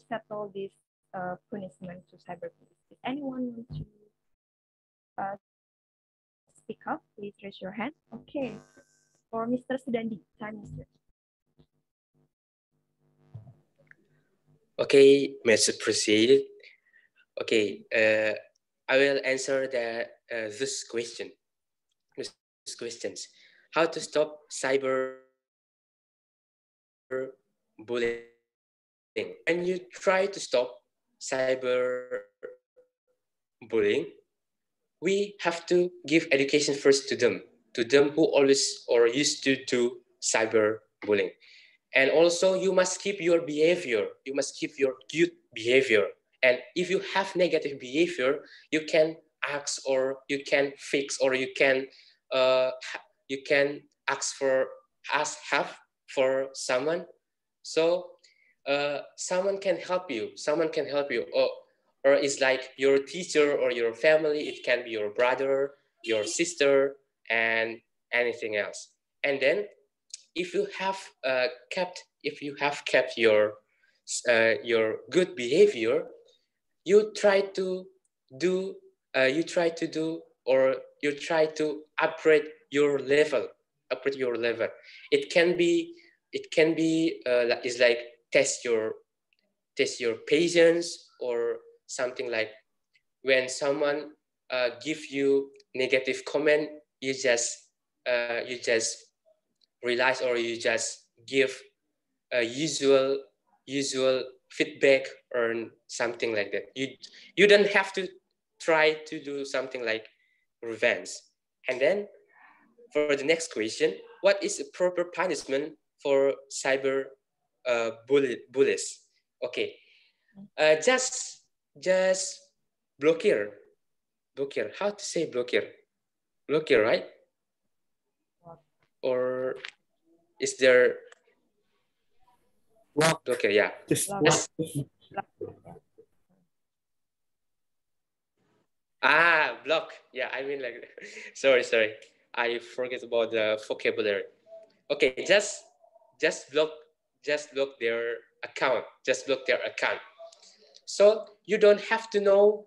settle this punishment to cyberbullies. If anyone wants to speak up, please raise your hand. Okay, for Mr. Sudandi, time is yours. Okay, much appreciated. Okay, I will answer this question. These questions: how to stop cyberbullying? When you try to stop cyberbullying, we have to give education first to them who always or used to do cyberbullying. And also, you must keep your behavior. You must keep your good behavior. And if you have negative behavior, you can ask, or you can fix, or you can you can ask help for someone. So someone can help you. Someone can help you, or it's like your teacher or your family. It can be your brother, your sister, and anything else. And then, if you have kept your good behavior, you try to do or you try to upgrade your level. It can be is like test your patience, or something like when someone give you negative comment, you just realize, or you just give a usual feedback or something like that. You don't have to try to do something like revenge. And then for the next question, what is a proper punishment for cyber bullies? Okay, just blocker. How to say blocker? Blocker, right? Or is there blocker? Yeah. Just block. Yeah, I mean like sorry. I forget about the vocabulary. Okay, just block their account. Just block their account. So you don't have to know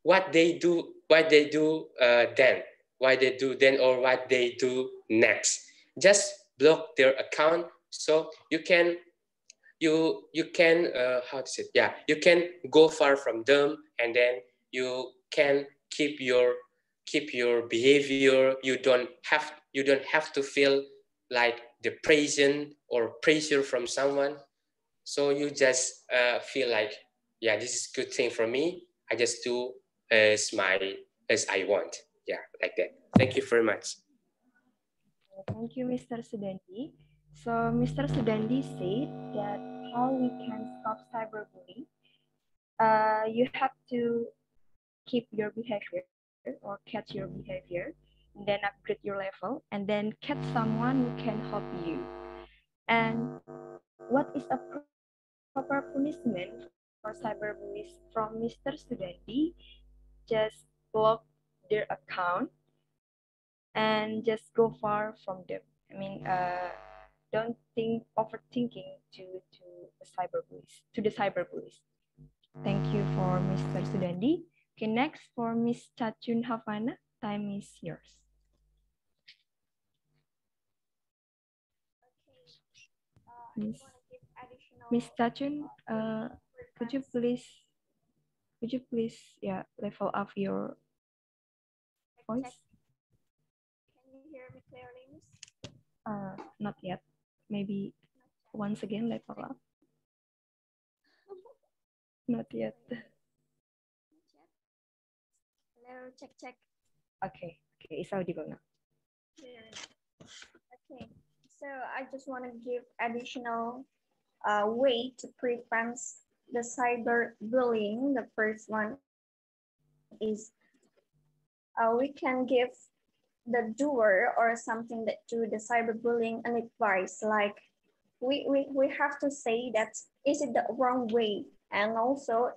what they do then, or what they do next. Just block their account, so you can how to say, yeah, you can go far from them, and then you can keep your behavior. You don't have to feel like depression or pressure from someone. So you just feel like, yeah, this is a good thing for me. I just do as I want. Yeah, like that. Thank you very much. Thank you, Mr. Sudandi. So Mr. Sudandi said that how we can stop cyberbullying. You have to keep your behavior or catch your behavior, and then upgrade your level, and then catch someone who can help you. And what is a proper punishment for cyberbullies from Mr. Sudandi? Just block their account and just go far from them. I mean, don't think overthinking to the cyberbullies. Thank you for Mr. Sudandi. Okay, next for Miss Chachun Havana, time is yours. Miss Chachun, could you please level up your voice? Can you hear me clearly, Miss? Not yet. Maybe once again level up. Not yet. Hello, check. Okay, it's audible now. Okay, so I just want to give additional way to prevent the cyberbullying. The first one is we can give the doer or something that do the cyberbullying an advice, like we have to say that is it the wrong way, and also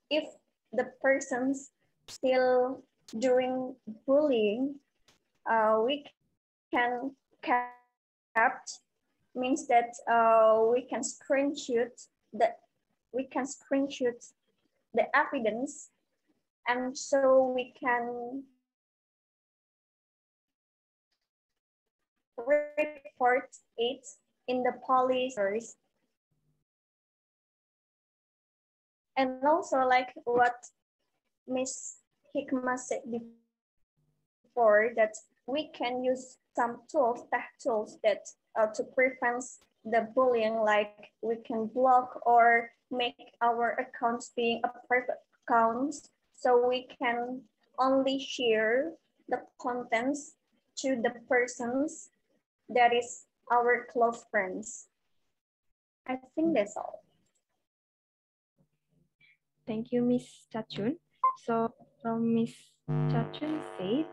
if the person's still doing bullying, we can kept means that we can screenshot the evidence, and so we can report it in the police. And also, like what Miss Hikmah said before, that we can use some tech tools that to prevent the bullying, like we can block or make our accounts being a private accounts, so we can only share the contents to the persons that is our close friends. I think that's all. Thank you, Miss Chachun. So from Miss Chachun said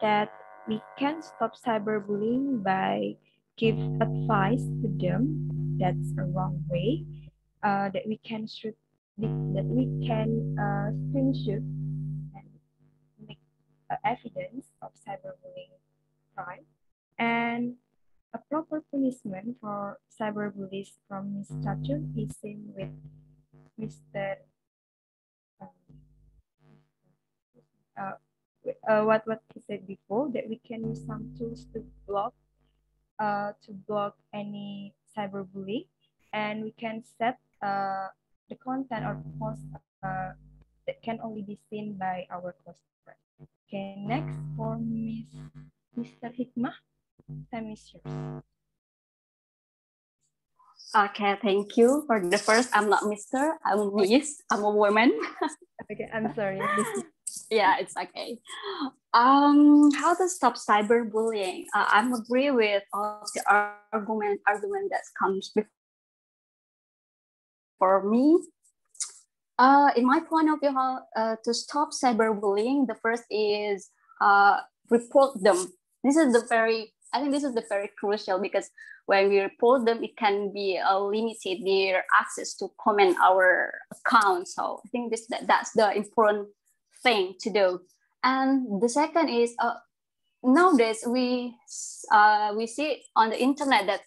that we can stop cyberbullying by give advice to them that's a wrong way, that we can shoot, that we can screenshot and make evidence of cyberbullying crime, and a proper punishment for cyberbullies from Ms. Chacho is same with Mr. Uh, what he said before, that we can use some tools to block any cyberbullying, and we can set the content or post that can only be seen by our close friends. Okay, next for Mr. Hikmah, time is yours. Okay, thank you. For the first, I'm not Mr. I'm Miss. I'm a woman. Okay, I'm sorry. Yeah, it's okay. How to stop cyberbullying? I'm agree with all of the argument that comes before me. In my point of view, how to stop cyberbullying, the first is report them. I think this is the very crucial, because when we report them, it can be limited their access to comment our account. So I think that's the important thing to do. And the second is nowadays we see on the internet that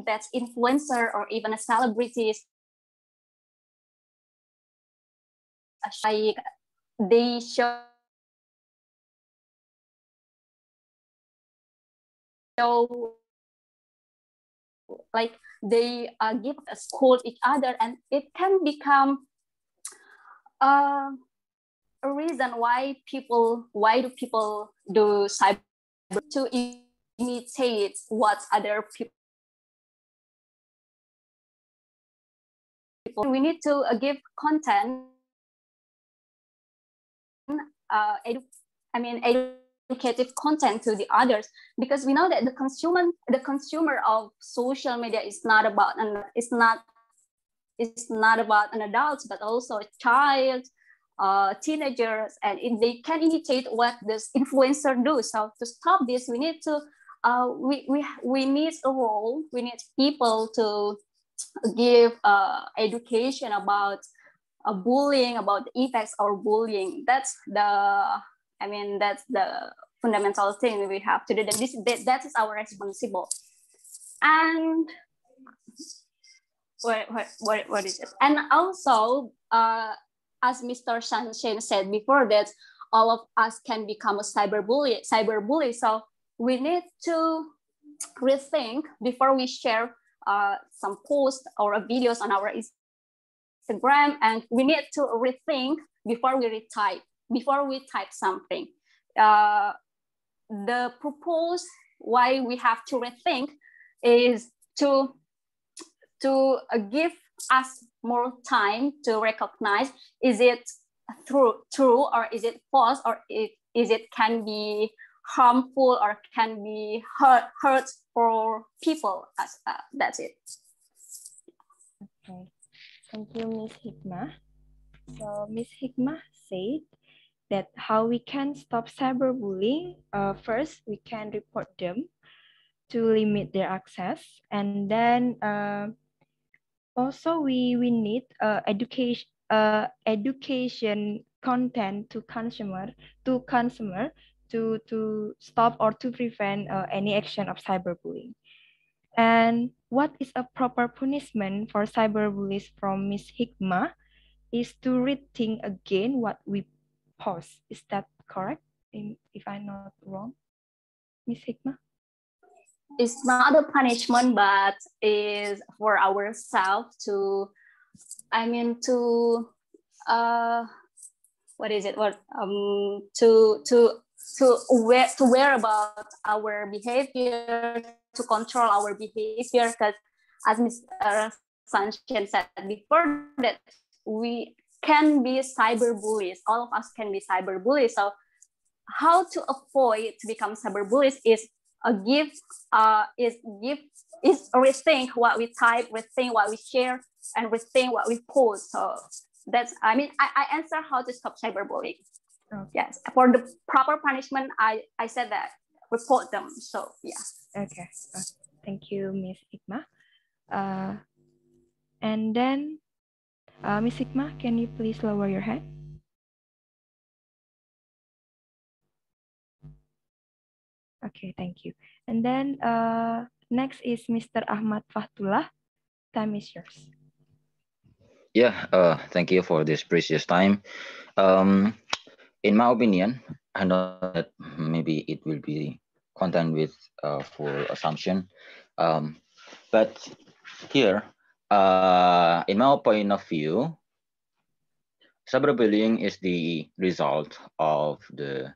that's influencer or even a celebrities, like they show like they give a scold each other, and it can become a reason why do people do cyber, to imitate what other people. We need to give content, educative content to the others, because we know that the consumer of social media is not about an adult, but also a child, teenagers, and they can imitate what this influencer do. So to stop this, we need to we need a role. We need people to give education about bullying, about the effects of bullying. That's the fundamental thing we have to do. That is our responsible. And what is it? And also, as Mr. Sunshine said before, that all of us can become a cyberbully. So we need to rethink before we share some posts or videos on our Instagram, and we need to rethink before we type something. The purpose why we have to rethink is to give us more time to recognize, is it true or is it false, or is it can be harmful or can be hurt for people. That's it. Okay, thank you, Ms. Hikmah. So Ms. Hikmah said that how we can stop cyberbullying. First, we can report them to limit their access, and then also we need education content to consumer to stop or to prevent any action of cyberbullying. And what is a proper punishment for cyberbullies from Ms. Hikmah is to rethink again what we post. Is that correct? If I'm not wrong, Ms. Hikmah? It's not a punishment, but is for ourselves to, what is it? To aware about our behavior, to control our behavior, because as Mr. Sunshine said before, that we can be cyberbullies. All of us can be cyberbullies. So how to avoid to become cyberbullies is rethink what we type, rethink what we share, and rethink what we post. So that's I answer how to stop cyberbullying. Yes, for the proper punishment, I said that report them. So yeah. Okay. Thank you, Miss Ikma. And then, Miss Ikma, can you please lower your head? Okay, thank you. And then next is Mr. Ahmad Fahtullah. Time is yours. Yeah, thank you for this precious time. Um, in my opinion, I know that maybe it will be content with full assumption, um, but here, in my point of view, cyberbullying is the result of the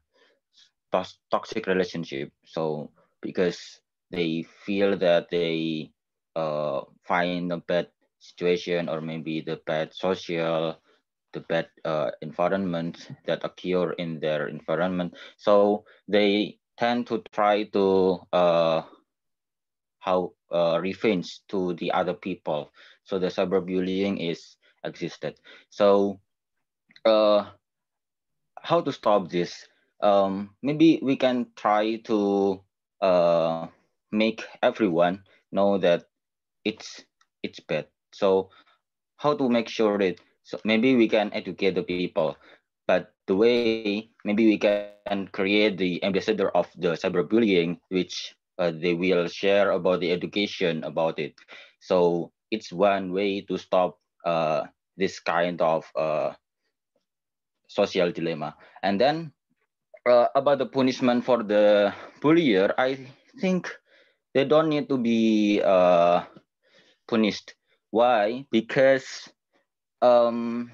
toxic relationship. So because they feel that they find a bad situation or maybe the bad social, the bad environment that occur in their environment, so they tend to try to how revenge to the other people. So the cyberbullying is existed. So uh, how to stop this? Maybe we can try to uh, make everyone know that it's it's bad. So how to make sure that, so maybe we can educate the people, but the way maybe we can create the ambassador of the cyberbullying, which they will share about the education about it. So it's one way to stop this kind of social dilemma. And then about the punishment for the bullier, I think they don't need to be punished. Why? Um,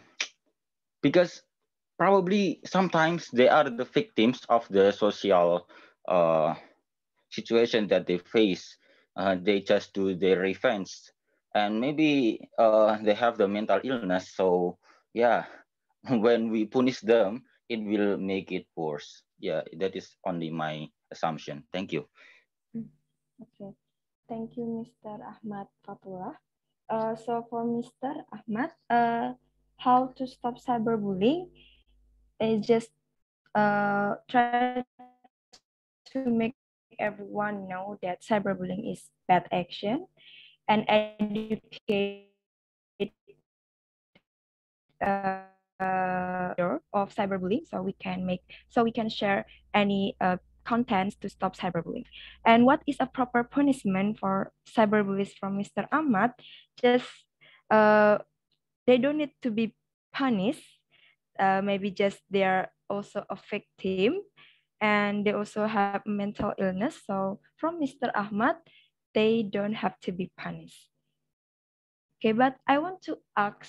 because probably sometimes they are the victims of the social uh, situation that they face. They just do their revenge, and maybe they have the mental illness. So yeah, when we punish them, it will make it worse. Yeah, that is only my assumption. Thank you. Okay. Thank you, Mr. Ahmad Fatullah. So for Mr. Ahmad, how to stop cyberbullying is just try to make everyone know that cyberbullying is bad action and educate of cyberbullying, so we can share any contents to stop cyberbullying. And what is a proper punishment for cyberbullies from Mr. Ahmad? Just uh, they don't need to be punished. Maybe just they are also a victim and they also have mental illness. So from Mr. Ahmad, they don't have to be punished. Okay, but I want to ask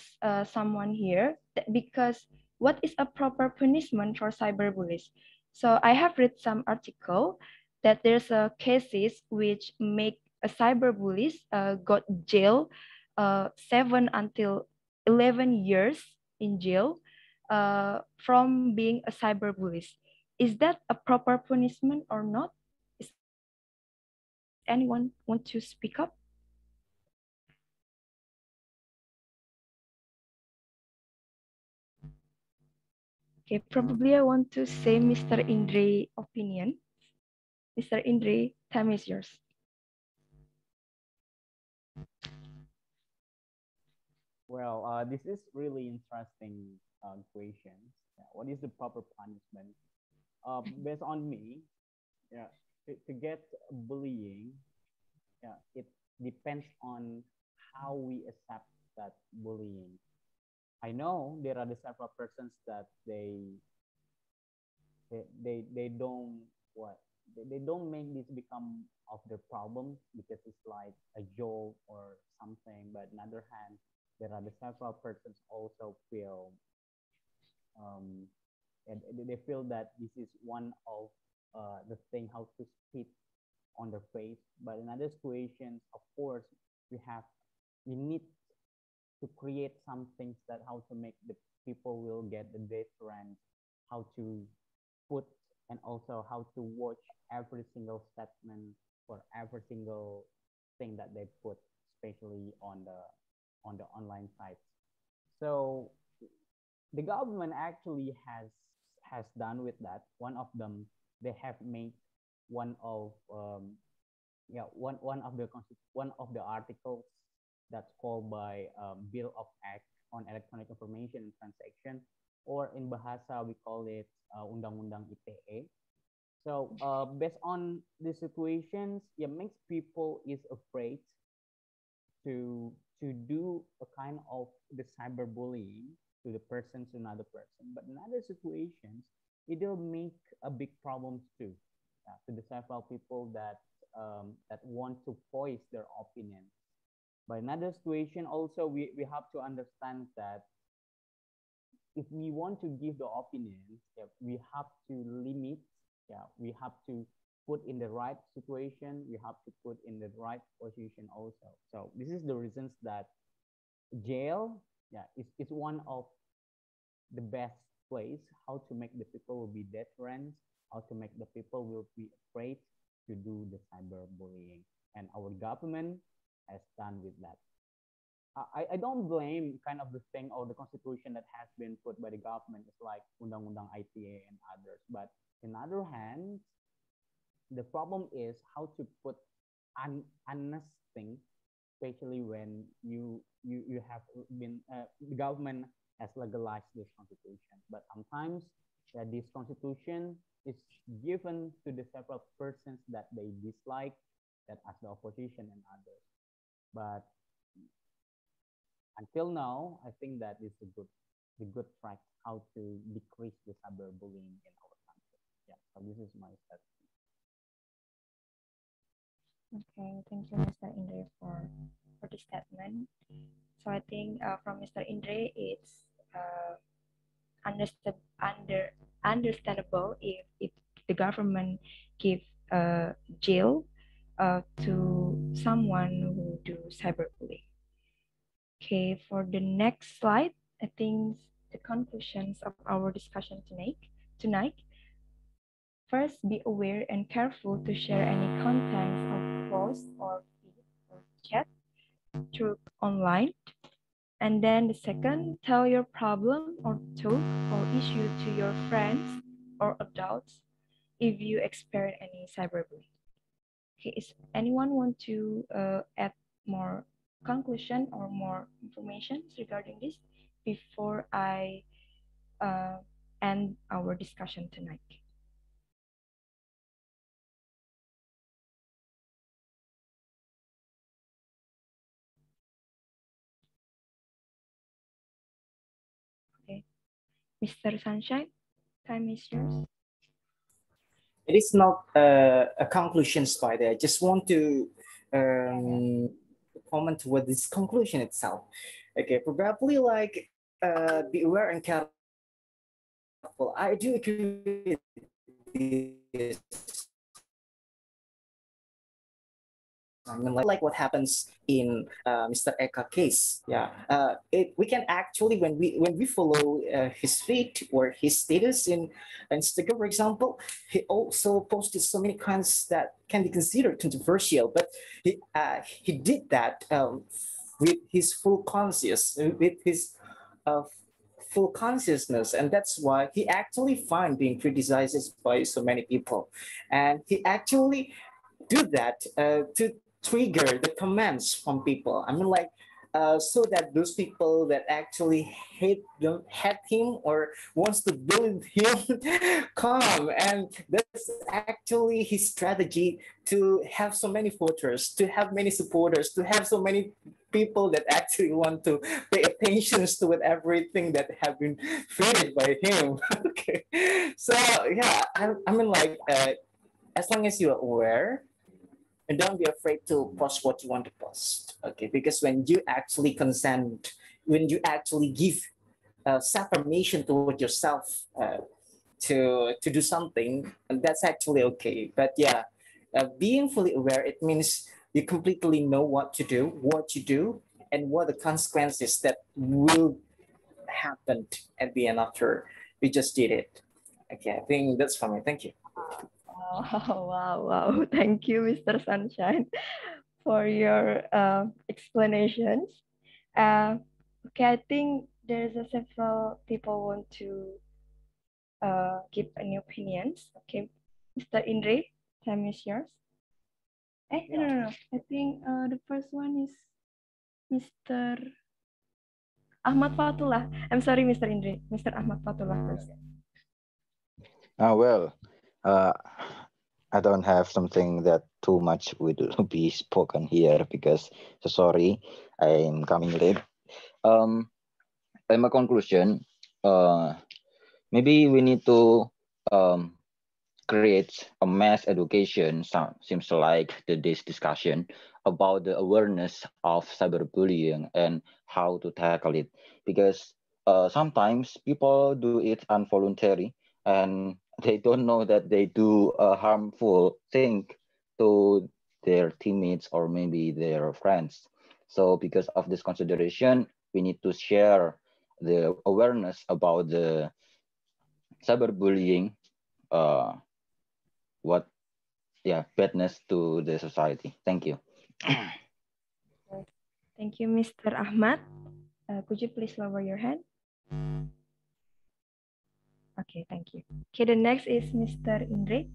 someone here because what is a proper punishment for cyberbullies? So I have read some article that there's a cases which make a cyberbullies got jail 7 until 11 years in jail from being a cyberbullies. Is that a proper punishment or not? Is anyone want to speak up? Okay, probably I want to say Mr. Indri opinion. Mr. Indri, time is yours. Well, this is really interesting question. Yeah, what is the proper punishment? Based on me, yeah, to get bullying, yeah, it depends on how we accept that bullying. I know there are the several persons that they don't what they don't make this become of their problem because it's like a joke or something. But on the other hand, there are the several persons also feel um, and they feel that this is one of the thing how to spit on their face. But in other situations, of course, we need to create some things that how to make the people will get the difference, how to put and also how to watch every single statement or every single thing that they put, especially on the online sites. So the government actually has has done with that. One of them, they have made one of one of the articles that's called by Bill of Act on Electronic Information and Transaction, or in Bahasa we call it Undang-Undang ITE. So based on the situations, it makes people is afraid to do a kind of the cyberbullying to the person to another person. But in other situations, it will make a big problems too to the several people that that want to voice their opinion. But in another situation, also we have to understand that if we want to give the opinions, yeah, we have to limit. Yeah, we have to put in the right situation. We have to put in the right position also. So this is the reasons that jail, yeah, is one of the best place how to make the people will be deterrent, how to make the people will be afraid to do the cyberbullying. And our government has done with that. I don't blame kind of the thing or the constitution that has been put by the government. It's like Undang-Undang ITE and others. But on the other hand, the problem is how to put honest thing, especially when you have been the government has legalized this constitution. But sometimes this constitution is given to the several persons that they dislike, that as the opposition and others. But until now, I think that is the good track how to decrease the cyberbullying in our country. Yeah, so this is my statement. Okay, thank you, Mr. Indre, for the statement. So I think from Mr. Indre, it's understandable if the government give jail to someone who do cyberbullying. Okay, for the next slide, I think the conclusions of our discussion tonight. First, be aware and careful to share any contents of posts or feed or chat through online. And then the second, tell your problem or talk or issue to your friends or adults if you experience any cyberbullying. Okay, is anyone want to add more conclusion or more information regarding this before I end our discussion tonight? Okay, Mr. Sunshine, time is yours. It is not a conclusion, Spider. I just want to comment with this conclusion itself. Okay, probably like be aware and careful. I do agree with this. I mean, like what happens in Mr. Eka case. Yeah, we can actually when we follow his feed or his status in Instagram, for example, he also posted so many kinds that can be considered controversial, but he did that with his full conscious, with his uh, full consciousness, and that's why he actually find being criticized by so many people, and he actually do that to trigger the comments from people. I mean, like, so that those people that actually hate him or wants to bully him come, and that's actually his strategy to have so many voters, to have many supporters, to have so many people that actually want to pay attention to with everything that have been fed by him. Okay, so yeah, I mean, like, as long as you're aware, and don't be afraid to post what you want to post. Okay, because when you actually consent, when you actually give self-permission toward yourself to do something, and that's actually okay. But yeah, being fully aware, it means you completely know what to do, what you do, and what the consequences that will happen at the end after we just did it. Okay, I think that's for me. Thank you. Wow. Thank you, Mr. Sunshine, for your explanations. Okay, I think there's several people want to give any opinions. Okay, Mr. Indre, time is yours. No. I think the first one is Mr. Ahmad Fatullah. I'm sorry, Mr. Indre. Mr. Ahmad Fatullah first. Well, I don't have something that too much will be spoken here because so sorry, I'm coming late. In my conclusion, maybe we need to create a mass education. Seems like this discussion about the awareness of cyberbullying and how to tackle it, because sometimes people do it involuntary and they don't know that they do a harmful thing to their teammates or maybe their friends. So because of this consideration, we need to share the awareness about the cyberbullying, what badness to the society. Thank you. Thank you, Mr. Ahmad. Could you please lower your hand? Okay, thank you. Okay, the next is Mr. Indre.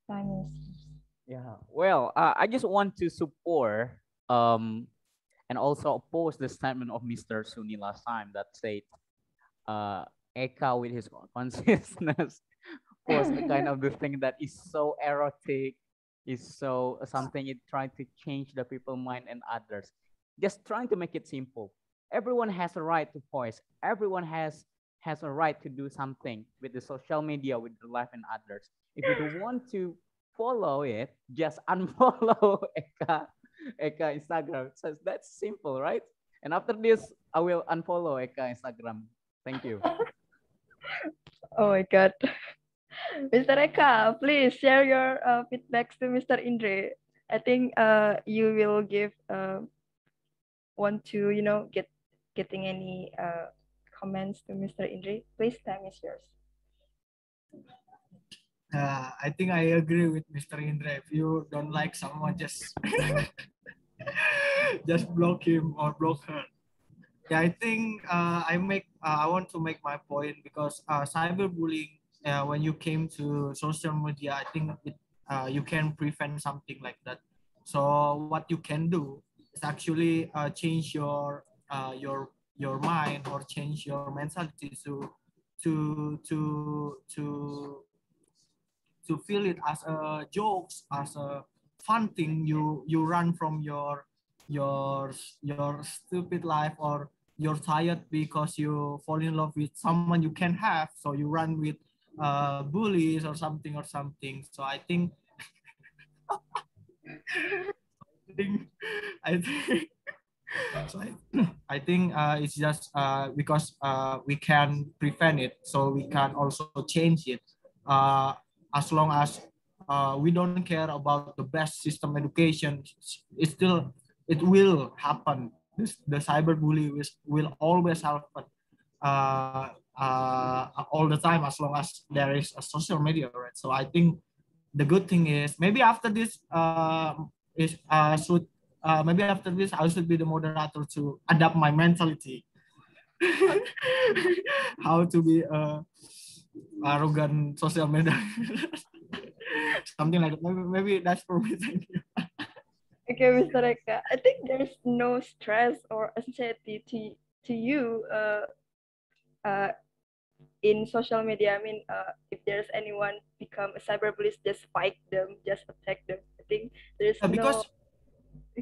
Time is Yeah. Well, I just want to support and also oppose the statement of Mr. Suni last time that said Eka with his consciousness was a kind of the thing that is so erotic, is so something it trying to change the people mind and others. Just trying to make it simple. Everyone has a right to voice. Everyone has a right to do something with the social media, with their life and others. If you don't want to follow it, just unfollow Eka Instagram. So that's simple, right? And after this, I will unfollow Eka Instagram. Thank you. Oh my God. Mr. Eka, please share your feedbacks to Mr. Indre. I think you will give want to getting any comments to Mr. Indre. Please, time is yours. I think I agree with Mr. Indra. If you don't like someone, just just block him or block her. Yeah, I think I want to make my point because cyberbullying, when you came to social media, I think you can prevent something like that. So what you can do is actually change your mind or change your mentality to to to to feel it as a jokes, as a fun thing. You run from your stupid life, or you're tired because you fall in love with someone you can have, so you run with bullies or something. So I think I think so I think it's just because we can prevent it, so we can also change it. Uh, as long as we don't care about the best system education, it will happen. The cyberbully will always happen all the time, as long as there is a social media, right? So I think the good thing is maybe after this should maybe after this I should be the moderator to adapt my mentality. How to be arrogant social media. Something like that. Maybe that's for me. Thank you. Okay, Mr. Eka. I think there's no stress or anxiety to you in social media. I mean, if there's anyone become a cyberbully, just fight them, just attack them. I think there's Because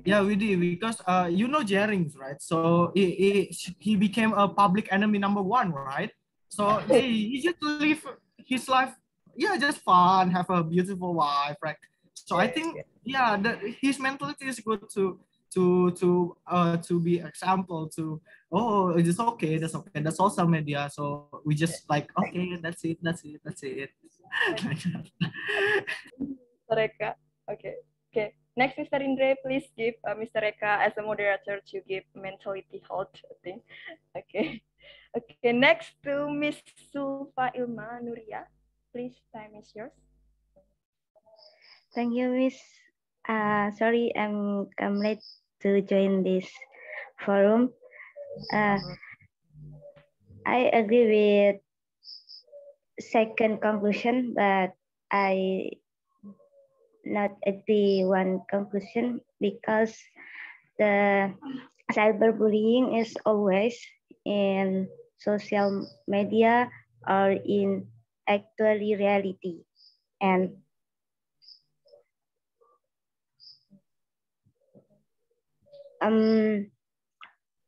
no. we did, because you know Jerings, right? So he became a public enemy #1, right? So he just live his life, yeah, just fun, have a beautiful wife, right? So I think his mentality is good to be example to, oh, it's okay, that's okay, that's social media. So we just like, okay, that's it. Mr. Eka. Okay. Next, Mr. Indre, please give Mr. Eka as a moderator to give mentality health, I think. Okay. Next to Miss Sulfa Ilma Nuria. Please, time is yours. Thank you, Miss. Sorry, I'm late to join this forum. I agree with second conclusion, but I not agree one conclusion because the cyberbullying is always in social media or in actual reality. And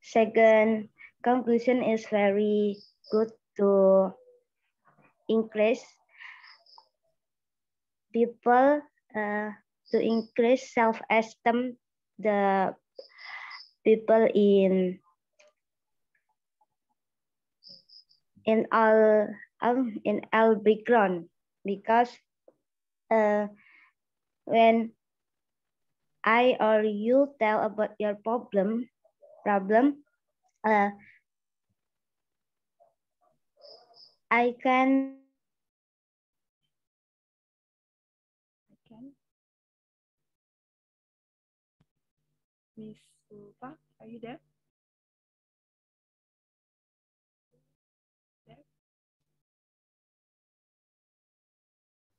second conclusion is very good to increase people to increase self-esteem the people in all background because when I or you tell about your problem I can Miss Sulfa, are you there?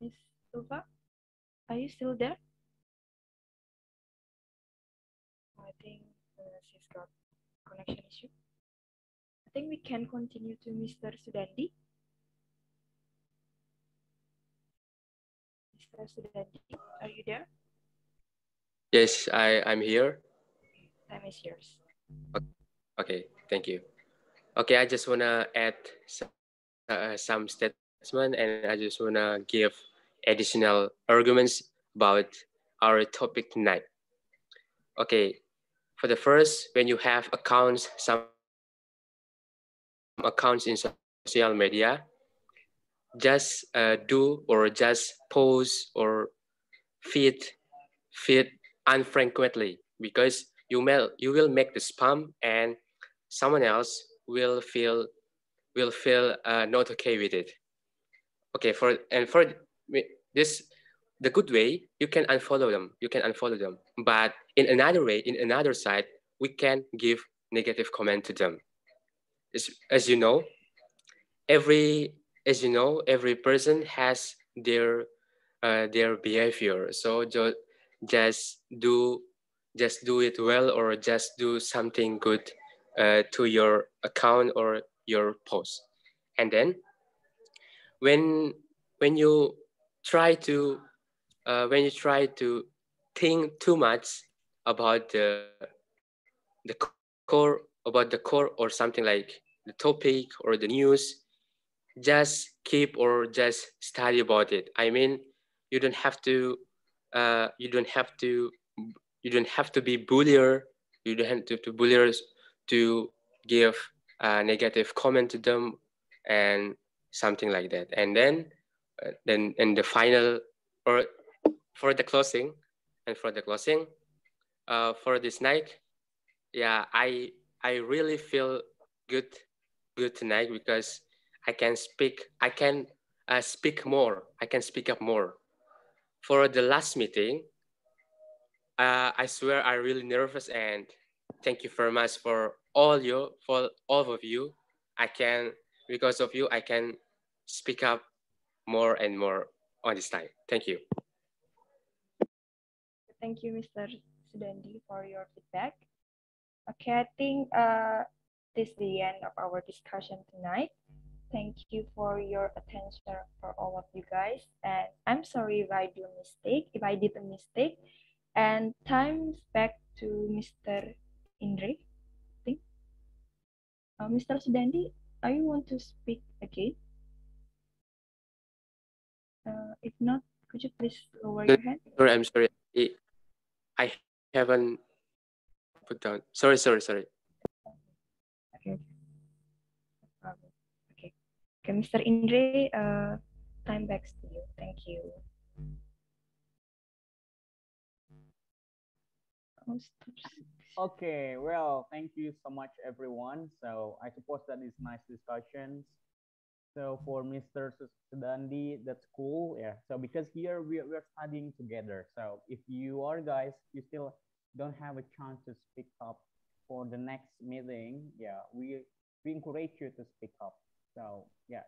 Miss Sulfa, are you still there? I think she's got connection issue. I think we can continue to Mr. Sudandi. Mr. Sudandi, are you there? Yes, I'm here. Time is yours. Okay, thank you. Okay, I just wanna add some statement, and I just wanna give additional arguments about our topic tonight. Okay, for the first, when you have accounts, some accounts in social media, just do or just post or feed unfrequently, because you will make the spam, and someone else will feel not okay with it. Okay, for this, the good way, you can unfollow them, but in another way, in another side, we can give negative comment to them. As you know, every person has their behavior, so just do it well, or just do something good to your account or your post. And then when you try to think too much about the core or something like the topic or the news, just keep or just study about it. I mean, you don't have to you don't have to be bullier. You don't have to bulliers to give a negative comment to them and something like that. And then in the final, or for the closing, for this night, yeah, I really feel good tonight, because I can speak more. I can speak up more. For the last meeting, I swear I'm really nervous, and thank you very much for all of you. Because of you, I can speak up more and more on this time. Thank you. Thank you, Mr. Sudandi, for your feedback. Okay, I think this is the end of our discussion tonight. Thank you for your attention for all of you guys. And I'm sorry if I did a mistake. And time's back to Mr. Indre. I think. Mr. Sudandi, are you want to speak again? If not, could you please lower your hand? Sorry, I'm sorry. I haven't put down. Sorry. Okay. Okay. Okay, Mr. Indre, time back to you. Thank you. Okay, well, thank you so much, everyone. So I suppose that is nice discussions. So for Mr. Sudandi, that's cool. Yeah. So because here we're studying together. So if you are guys, you still don't have a chance to speak up for the next meeting, yeah, we encourage you to speak up. So yeah,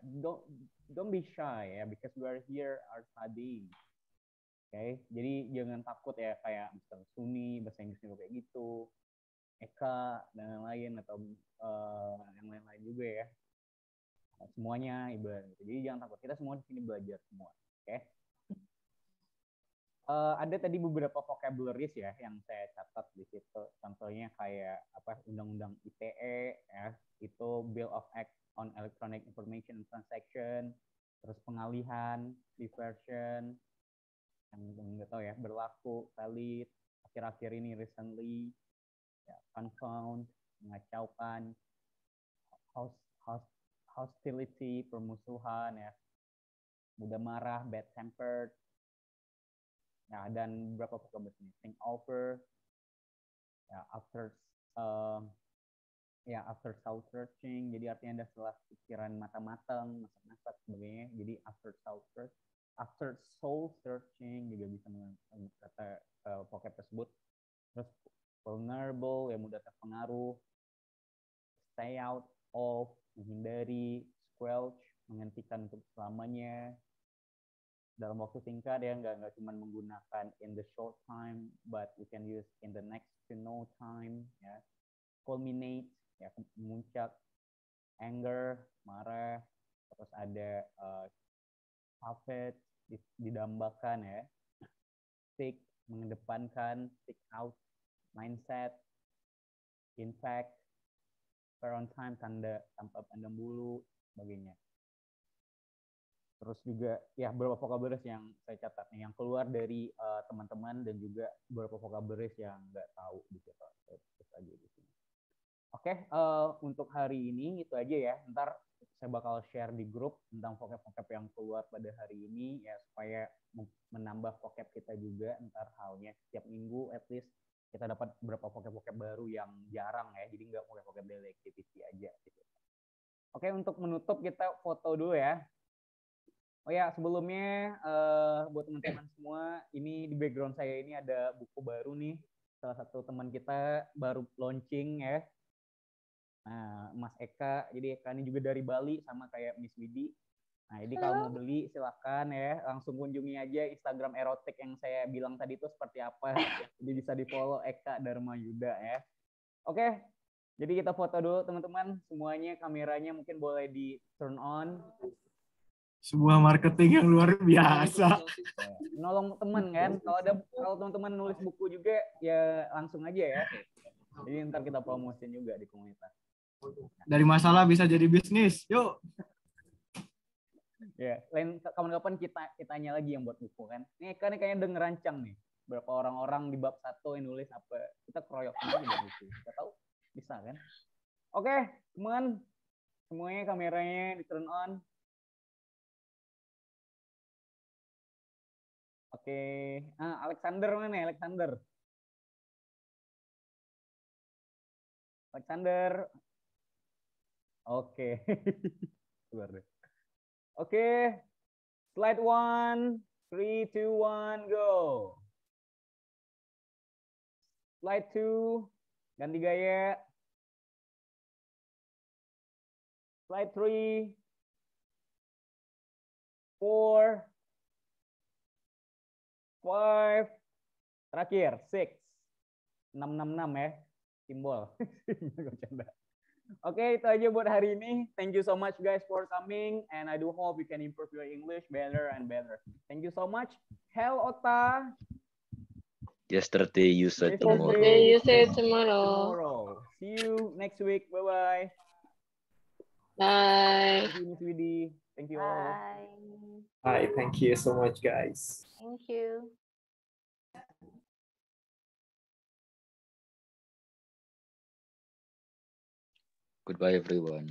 don't be shy ya, because we are here are studying. Oke, jadi jangan takut ya, kayak Mr. Suni bahasa Inggrisnya kayak gitu, Eka dan lain-lain, atau yang lain-lain juga ya. Semuanya ibarat gitu. Jadi jangan takut, kita semua di sini belajar semua. Oke. Ada tadi beberapa vocabularies ya yang saya catat di situ. Contohnya kayak apa, undang-undang ITE ya, itu Bill of Act on Electronic Information and Transaction, terus pengalihan, diversion, yang nggak tahu ya, berlaku, valid, akhir-akhir ini recently, ya, confound, mengacaukan, hostility, permusuhan ya, mudah marah, bad tempered, ya, dan beberapa vocabulary ini, think over, ya, after soul searching, jadi artinya ada setelah pikiran matang-matang, masak-masak sebagainya, jadi after soul searching juga bisa menggunakan kata vocab tersebut. Terus vulnerable, ya mudah terpengaruh, stay out of, menghindari, squelch, menghentikan untuk selamanya dalam waktu singkat ya, nggak cuma menggunakan in the short time, but we can use in the next to no time ya. Culminate, ya memuncak, anger, marah, terus ada puppet, didambakan ya, seek, mengedepankan, seek out, mindset, in fact, per on time, tanda tanpa pandang bulu, sebagainya. Terus juga ya beberapa vocabularies yang saya catat nih, yang keluar dari teman-teman, dan juga beberapa vocabularies yang nggak tahu gitu. Terus aja di sini. Oke, untuk hari ini itu aja ya. Ntar saya bakal share di grup tentang vocab-vocab yang keluar pada hari ini ya, supaya menambah vocab kita juga ntar halnya setiap minggu at least kita dapat beberapa vocab-vocab baru yang jarang ya, jadi nggak vocab-vocab daily activity aja gitu. Oke, untuk menutup kita foto dulu ya. Oh ya, sebelumnya buat teman-teman semua, ini di background saya ini ada buku baru nih, salah satu teman kita baru launching ya. Nah, Mas Eka, jadi Eka ini juga dari Bali sama kayak Miss Widi. Nah, jadi kalau mau beli silahkan ya, langsung kunjungi aja Instagram erotik yang saya bilang tadi itu seperti apa. Jadi bisa di follow Eka Dharma Yuda ya. Oke, jadi kita foto dulu teman-teman. Semuanya kameranya mungkin boleh di turn on. Sebuah marketing yang luar biasa. Nolong teman kan, kalau teman-teman nulis buku juga ya langsung aja ya. Jadi ntar kita promosiin juga di komunitas. Dari masalah bisa jadi bisnis. Yuk. Ya, lain kapan-kapan kitanya lagi yang buat buku kan. Ini kan kayaknya udah ngerancang nih. Berapa orang-orang di bab 1 yang nulis apa. Kita keroyok aja buat buku. Kita tahu bisa kan. Oke, teman. Semuanya kameranya di turn on. Oke. Alexander mana nih? Alexander. Oke. Keluar deh. Oke. Slide 1. 3, 2, 1, go. Slide 2. Ganti gaya. Slide 3. 4. 5. Terakhir, 6. 666 ya. Simbol. Oke, itu aja buat hari ini. Thank you so much guys for coming, and I do hope you can improve your English better and better. Thank you so much. Hell Ota. Yesterday you said tomorrow. Yesterday you said tomorrow. See you next week. Bye-bye. Bye. Thank you, Miss Widi. Thank you all. Bye. Hi, thank you so much, guys. Thank you. Goodbye everyone.